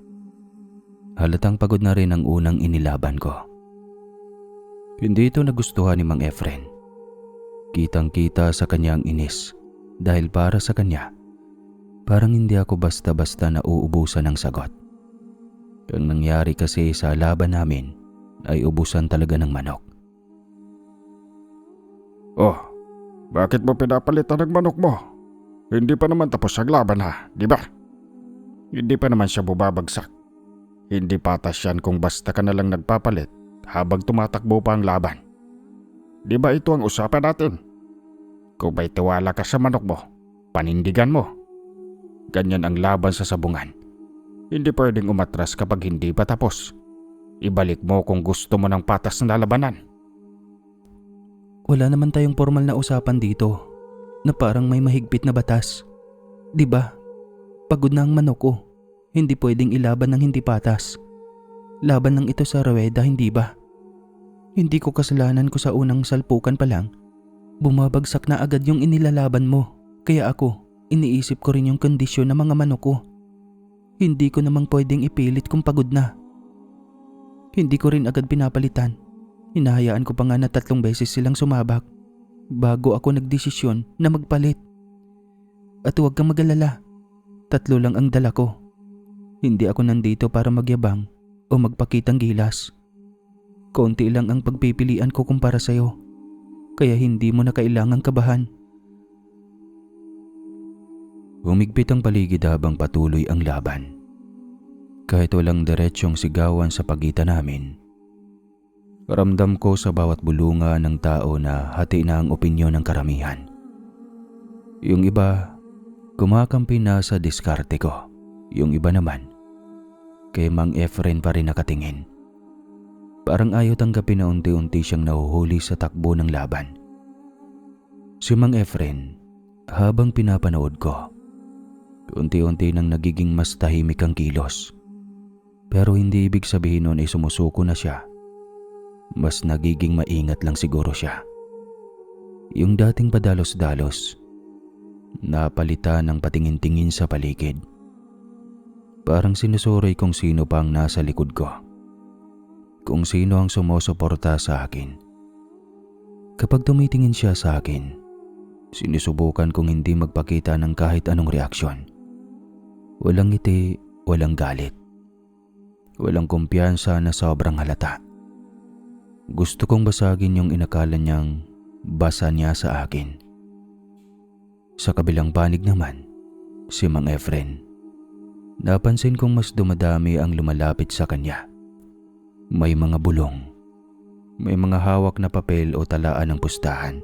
Halatang pagod na rin ang unang inilaban ko. Hindi ito nagustuhan ni Mang Efren. Kitang-kita sa kanyang inis dahil para sa kanya, Parang hindi ako basta-basta nauubusan ng sagot. Ang nangyari kasi sa laban namin ay ubusan talaga ng manok. Oh, bakit mo pinapalitan ng manok mo? Hindi pa naman tapos ang laban ha, di ba? Hindi pa naman siya bubabagsak. Hindi patas yan kung basta ka na lang nagpapalit habang tumatakbo pa ang laban. Di ba ito ang usapan natin? Kung may tiwala ka sa manok mo, panindigan mo. Ganyan ang laban sa sabungan. Hindi pwedeng umatras kapag hindi pa tapos. Ibalik mo kung gusto mo ng patas na labanan. Wala naman tayong formal na usapan dito na parang may mahigpit na batas. Di ba? Pagod na ang manok ko. Hindi pwedeng ilaban ng hindi patas. Laban lang ito sa ruweda, hindi ba? Hindi ko kasalanan ko sa unang salpukan pa lang. Bumabagsak na agad yung inilalaban mo. Kaya ako, iniisip ko rin yung kondisyon ng mga manok ko. Hindi ko namang pwedeng ipilit kung pagod na. Hindi ko rin agad pinapalitan. Hinahayaan ko pa nga na 3 beses silang sumabak bago ako nagdesisyon na magpalit. At huwag kang mag-alala. 3 lang ang dala ko. Hindi ako nandito para magyabang o magpakitang gilas. Konti lang ang pagpipilian ko kumpara sa'yo. Kaya hindi mo na kailangang kabahan. Humigpit ang paligid habang patuloy ang laban. Kahit walang diretsyong sigawan sa pagitan namin, ramdam ko sa bawat bulunga ng tao na hati na ang opinyon ng karamihan. Yung iba, kumakampi na sa diskarte ko. Yung iba naman, kay Mang Efren pa rin nakatingin. Parang ayaw tanggapin na unti-unti siyang nahuhuli sa takbo ng laban. Si Mang Efren, habang pinapanood ko, unti-unti nang nagiging mas tahimik ang kilos. Pero hindi ibig sabihin nun ay sumusuko na siya. Mas nagiging maingat lang siguro siya. Yung dating padalos-dalos, napalitan ng patingin-tingin sa paligid. Parang sinusuroy kung sino pa ang nasa likod ko. Kung sino ang sumusuporta sa akin. Kapag tumitingin siya sa akin, sinusubukan kong hindi magpakita ng kahit anong reaksyon. Walang ngiti, walang galit. Walang kumpiyansa na sobrang halata. Gusto kong basagin yung inakala niyang basa niya sa akin. Sa kabilang panig naman, si Mang Efren. Napansin kong mas dumadami ang lumalapit sa kanya. May mga bulong. May mga hawak na papel o talaan ng pustahan.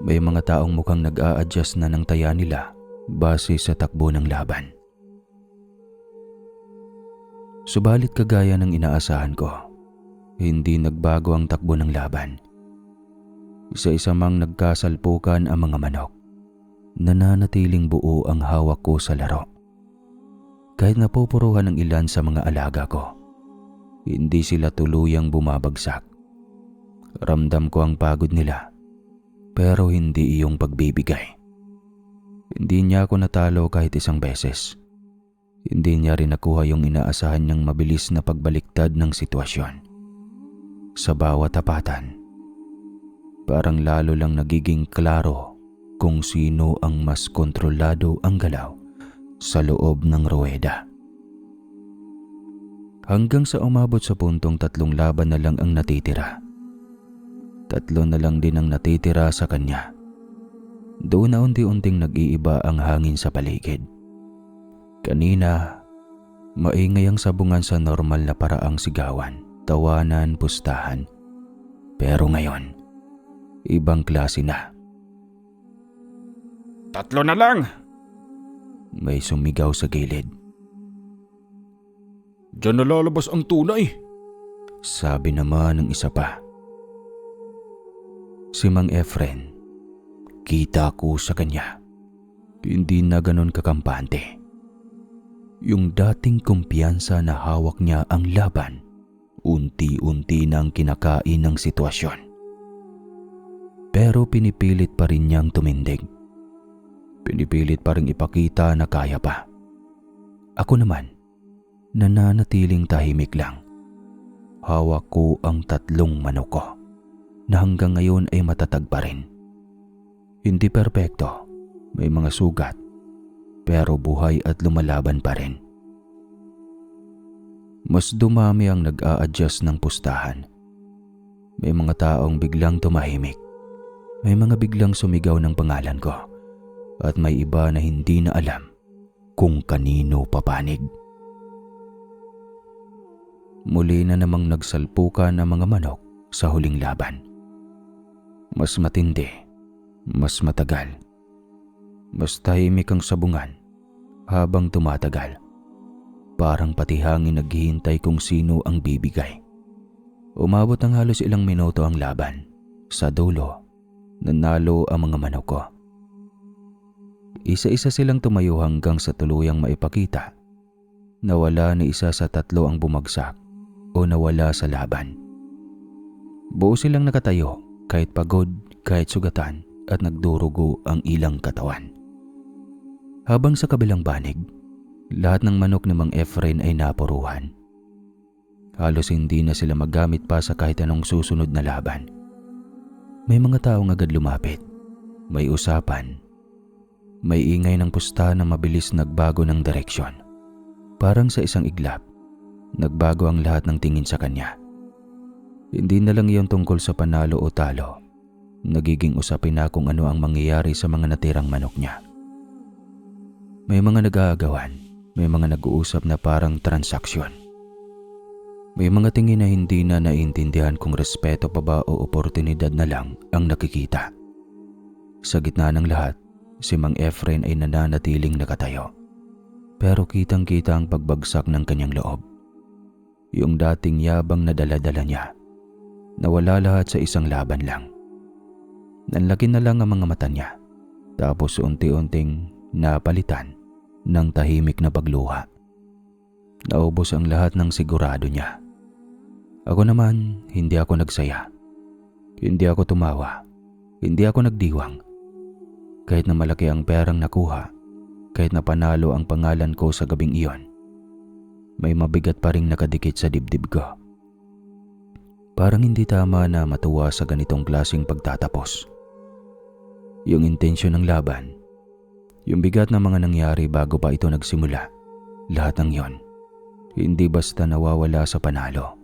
May mga taong mukhang nag-a-adjust na ng taya nila base sa takbo ng laban. Subalit kagaya ng inaasahan ko, hindi nagbago ang takbo ng laban. Isa-isa mang nagkasalpukan ang mga manok. Nananatiling buo ang hawak ko sa laro. Kahit napupuruhan ng ilan sa mga alaga ko, hindi sila tuluyang bumabagsak. Ramdam ko ang pagod nila, pero hindi iyong pagbibigay. Hindi niya ako natalo kahit isang beses. Hindi niya rin nakuha yung inaasahan niyang mabilis na pagbaliktad ng sitwasyon. Sa bawat tapatan, parang lalo lang nagiging klaro kung sino ang mas kontrolado ang galaw sa loob ng ruweda. Hanggang sa umabot sa puntong 3 laban na lang ang natitira. 3 na lang din ang natitira sa kanya. Doon na unti-unting nag-iiba ang hangin sa paligid. Kanina, maingay ang sabungan sa normal na paraang sigawan, tawanan, pustahan. Pero ngayon, ibang klase na. 3 na lang! May sumigaw sa gilid. Diyan nalalabas ang tunay. Sabi naman ng isa pa. Si Mang Efren, kita ko sa kanya. Hindi na ganon kakampante. Yung dating kumpiyansa na hawak niya ang laban, unti-unti nang kinakain ng sitwasyon. Pero pinipilit pa rin niyang tumindig. Pinipilit pa rin ipakita na kaya pa. Ako naman, nananatiling tahimik lang. Hawak ko ang 3 manok ko na hanggang ngayon ay matatag pa rin. Hindi perpekto, may mga sugat, pero buhay at lumalaban pa rin. Mas dumami ang nag-a-adjust ng pustahan. May mga taong biglang tumahimik. May mga biglang sumigaw ng pangalan ko. At may iba na hindi na alam kung kanino papanig. Muli na namang nagsalpukan ang mga manok sa huling laban. Mas matindi, mas matagal. Mas tahimik ang sabungan habang tumatagal. Parang pati hangin naghihintay kung sino ang bibigay. Umabot ng halos ilang minuto ang laban. Sa dulo, nanalo ang mga manok ko. Isa-isa silang tumayo hanggang sa tuluyang maipakita na wala ni isa sa tatlo ang bumagsak o nawala sa laban. Buo silang nakatayo kahit pagod, kahit sugatan at nagdurugo ang ilang katawan. Habang sa kabilang banig, lahat ng manok ni Mang Efren ay napuruhan. Halos hindi na sila magamit pa sa kahit anong susunod na laban. May mga taong agad lumapit. May usapan. May ingay ng pusta na mabilis nagbago ng direksyon. Parang sa isang iglap, nagbago ang lahat ng tingin sa kanya. Hindi na lang iyon tungkol sa panalo o talo. Nagiging usapin na kung ano ang mangyayari sa mga natirang manok niya. May mga nag-aagawan. May mga nag-uusap na parang transaksyon. May mga tingin na hindi na naiintindihan kung respeto pa ba o oportunidad na lang ang nakikita. Sa gitna ng lahat, si Mang Efren ay nananatiling nakatayo. Pero kitang-kita ang pagbagsak ng kanyang loob. Yung dating yabang na dala-dala niya, nawala lahat sa isang laban lang. Nanlaki na lang ang mga mata niya, tapos unti-unting napalitan ng tahimik na pagluha. Naubos ang lahat ng sigurado niya. Ako naman, hindi ako nagsaya. Hindi ako tumawa. Hindi ako nagdiwang. Kahit na malaki ang perang nakuha, kahit na panalo ang pangalan ko sa gabing iyon, may mabigat pa ring nakadikit sa dibdib ko. Parang hindi tama na matuwa sa ganitong klaseng pagtatapos. Yung intensyon ng laban, yung bigat ng mga nangyari bago pa ito nagsimula, lahat ng yon, hindi basta nawawala sa panalo.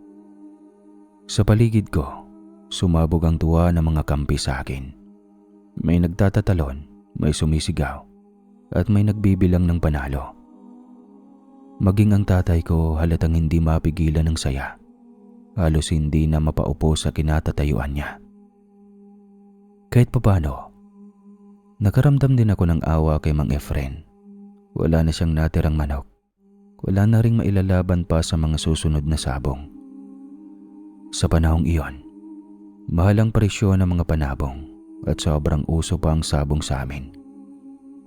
Sa paligid ko, sumabog ang tuwa ng mga kampi sa akin. May nagtatatalon, may sumisigaw, at may nagbibilang ng panalo. Maging ang tatay ko halatang hindi mapigilan ng saya. Halos hindi na mapaupo sa kinatatayuan niya. Kahit papano, nakaramdam din ako ng awa kay Mang Efren. Wala na siyang natirang manok. Wala na ring mailalaban pa sa mga susunod na sabong. Sa panahong iyon, mahal ang presyo ng mga panabong at sobrang uso pa ang sabong sa amin.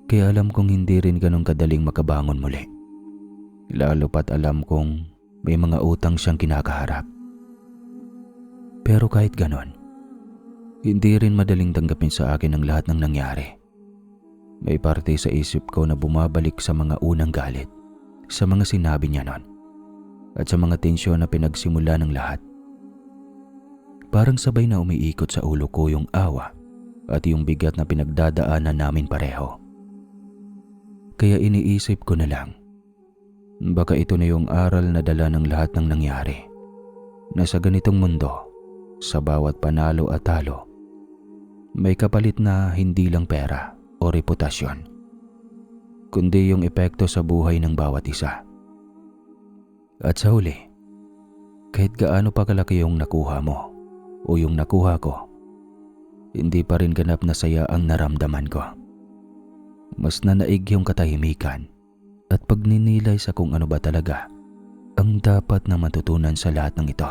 Kaya alam kong hindi rin ganun kadaling makabangon muli. Lalo pat alam kong may mga utang siyang kinakaharap. Pero kahit ganun, hindi rin madaling tanggapin sa akin ang lahat ng nangyari. May parte sa isip ko na bumabalik sa mga unang galit, sa mga sinabi niya nun, at sa mga tensyon na pinagsimula ng lahat. Parang sabay na umiikot sa ulo ko yung awa at yung bigat na pinagdadaanan namin pareho. Kaya iniisip ko na lang, baka ito na yung aral na dala ng lahat ng nangyari, na sa ganitong mundo, sa bawat panalo at talo, may kapalit na hindi lang pera o reputasyon, kundi yung epekto sa buhay ng bawat isa. At sa huli, kahit gaano pa kalaki yung nakuha mo o yung nakuha ko, hindi pa rin ganap na saya ang naramdaman ko. Mas nanaig yung katahimikan at pagninilay sa kung ano ba talaga ang dapat na matutunan sa lahat ng ito.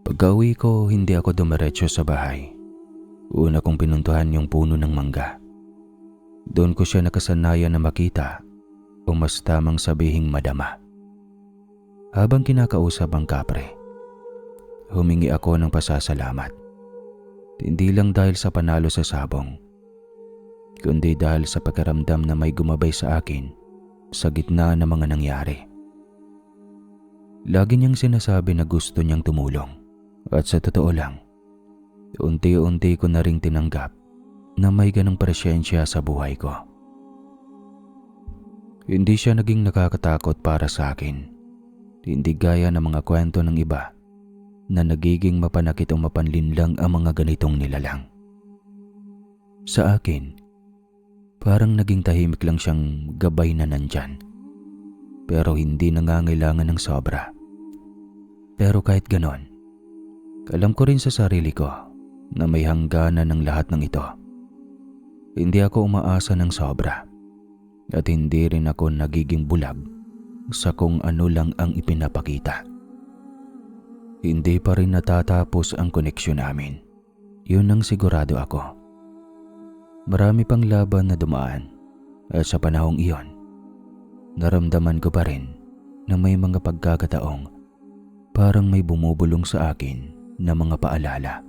Pagka-uwi ko, hindi ako dumiretso sa bahay. Una kong pinuntuhan yung puno ng mangga. Doon ko siya nakasanayan na makita o mas tamang sabihing madama. Habang kinakausap ang kapre, humingi ako ng pasasalamat. Hindi lang dahil sa panalo sa sabong, kundi dahil sa pakiramdam na may gumabay sa akin sa gitna ng mga nangyari. Lagi niyang sinasabi na gusto niyang tumulong, at sa totoo lang, unti-unti ko na ring tinanggap na may ganong presensya sa buhay ko. Hindi siya naging nakakatakot para sa akin. Hindi gaya ng mga kwento ng iba na nagiging mapanakit o mapanlinlang ang mga ganitong nilalang. Sa akin, parang naging tahimik lang siyang gabay na nandyan. Pero hindi nangangailangan ng sobra. Pero kahit ganon, alam ko rin sa sarili ko na may hangganan ng lahat ng ito. Hindi ako umaasa ng sobra at hindi rin ako nagiging bulag sa kung ano lang ang ipinapakita. Hindi pa rin natatapos ang koneksyon namin. Yun ang sigurado ako. Marami pang laban na dumaan at sa panahong iyon, naramdaman ko pa rin na may mga pagkakataong parang may bumubulong sa akin na mga paalala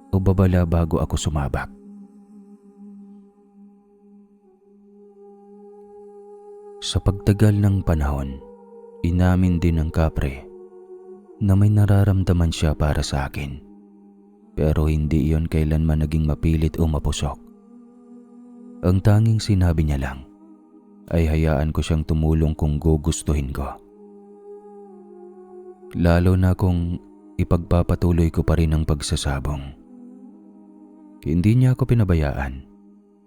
o babala bago ako sumabak. Sa pagtagal ng panahon, inamin din ng kapre na may nararamdaman siya para sa akin. Pero hindi iyon kailanman naging mapilit o mapusok. Ang tanging sinabi niya lang ay hayaan ko siyang tumulong kung gugustuhin ko. Lalo na kung ipagpapatuloy ko pa rin ang pagsasabong. Hindi niya ako pinabayaan.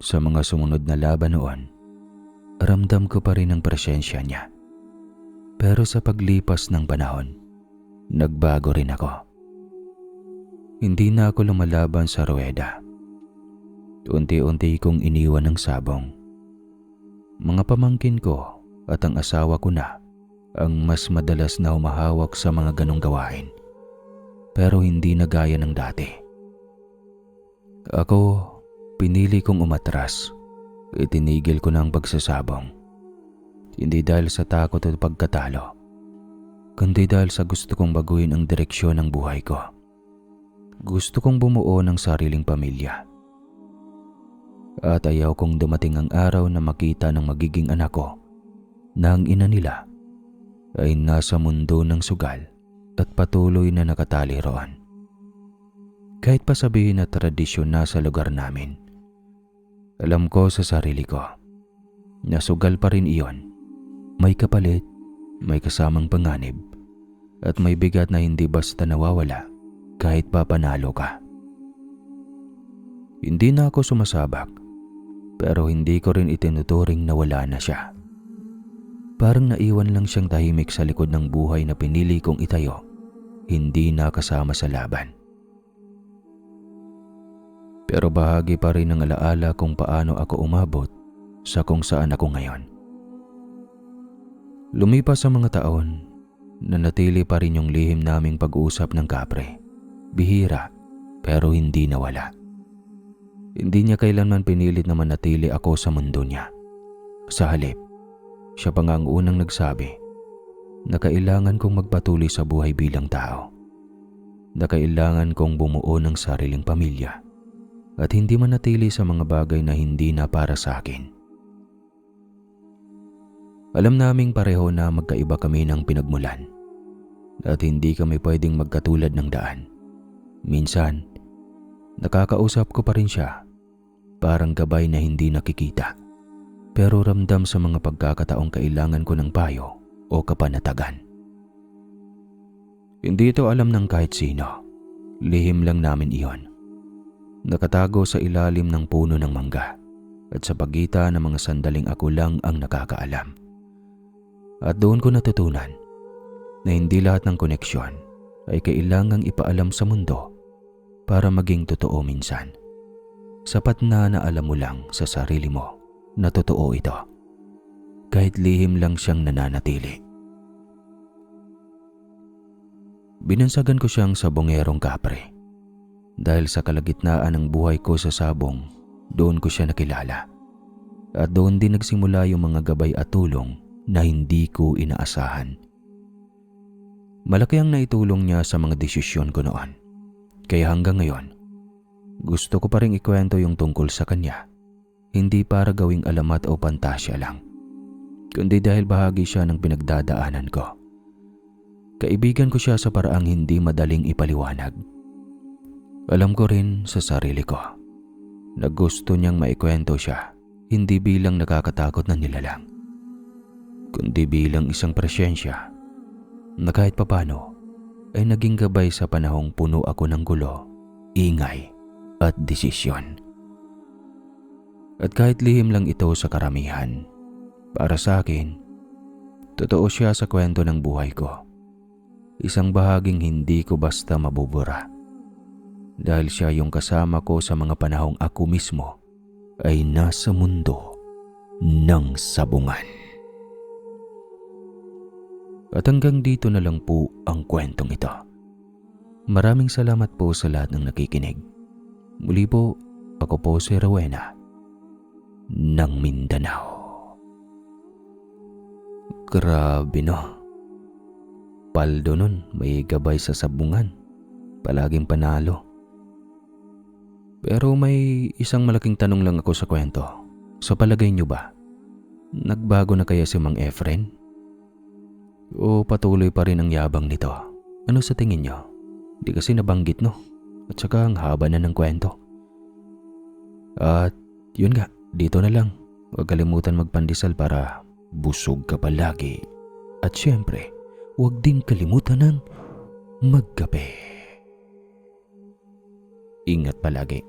Sa mga sumunod na laban noon, ramdam ko pa rin ang presensya niya. Pero sa paglipas ng panahon, nagbago rin ako. Hindi na ako lumalaban sa ruweda. Unti-unti kong iniwan ang sabong. Mga pamangkin ko at ang asawa ko na ang mas madalas na humahawak sa mga ganong gawain. Pero hindi na gaya ng dati. Ako, pinili kong umatras. Itinigil ko na ang pagsasabong. Hindi dahil sa takot o pagkatalo, kundi dahil sa gusto kong baguhin ang direksyon ng buhay ko. Gusto kong bumuo ng sariling pamilya. At ayaw kong dumating ang araw na makita ng magiging anak ko na ang ina nila ay nasa mundo ng sugal at patuloy na nakatali roon. Kahit pa sabihin na tradisyon na sa lugar namin, alam ko sa sarili ko na sugal pa rin iyon. May kapalit, may kasamang panganib, at may bigat na hindi basta nawawala kahit pa panalo ka. Hindi na ako sumasabak, pero hindi ko rin itinuturing na wala na siya. Parang naiwan lang siyang tahimik sa likod ng buhay na pinili kong itayo, hindi na kasama sa laban. Pero bahagi pa rin ng alaala kung paano ako umabot sa kung saan ako ngayon. Lumipas ang mga taon, nanatili pa rin yung lihim naming pag-uusap ng kapre. Bihira, pero hindi nawala. Hindi niya kailanman pinilit na manatili ako sa mundo niya. Sa halip, siya pa nga ang unang nagsabi na kailangan kong magpatuloy sa buhay bilang tao. Na kailangan kong bumuo ng sariling pamilya at hindi manatili sa mga bagay na hindi na para sa akin. Alam naming pareho na magkaiba kami ng pinagmulan at hindi kami pwedeng magkatulad ng daan. Minsan, nakakausap ko pa rin siya, parang gabay na hindi nakikita. Pero ramdam sa mga pagkakataong kailangan ko ng payo o kapanatagan. Hindi ito alam ng kahit sino. Lihim lang namin iyon. Nakatago sa ilalim ng puno ng mangga at sa pagitan ng mga sandaling ako lang ang nakakaalam. At doon ko natutunan na hindi lahat ng koneksyon ay kailangang ipaalam sa mundo para maging totoo minsan. Sapat na alam mo lang sa sarili mo na totoo ito, kahit lihim lang siyang nananatili. Binansagan ko siyang sabongerong kapre. Dahil sa kalagitnaan ng buhay ko sa sabong, doon ko siya nakilala. At doon din nagsimula yung mga gabay at tulong na hindi ko inaasahan. Malaki ang naitulong niya sa mga desisyon ko noon. Kaya hanggang ngayon, gusto ko pa rin ikwento yung tungkol sa kanya. Hindi para gawing alamat o pantasya lang, kundi dahil bahagi siya ng pinagdadaanan ko. Kaibigan ko siya sa paraang hindi madaling ipaliwanag. Alam ko rin sa sarili ko na gusto niyang maikwento siya, hindi bilang nakakatakot na nilalang, kundi bilang isang presyensya na kahit papano ay naging gabay sa panahong puno ako ng gulo, ingay at desisyon. At kahit lihim lang ito sa karamihan, para sa akin, totoo siya sa kwento ng buhay ko. Isang bahaging hindi ko basta mabubura. Dahil siya yung kasama ko sa mga panahong ako mismo ay nasa mundo ng sabungan. At hanggang dito na lang po ang kwentong ito. Maraming salamat po sa lahat ng nakikinig. Muli po, ako po si Rowena ng Mindanao. Grabe no. Paldo nun, may gabay sa sabungan. Palaging panalo. Pero may isang malaking tanong lang ako sa kwento. Sa palagay niyo ba, nagbago na kaya si Mang Efren? O patuloy pa rin ang yabang nito? Ano sa tingin niyo? Di kasi nabanggit no? At saka ang haba na ng kwento. At yun nga, dito na lang. Huwag kalimutan magpandesal para busog ka palagi. At syempre, huwag din kalimutan ng magkape. Ingat palagi.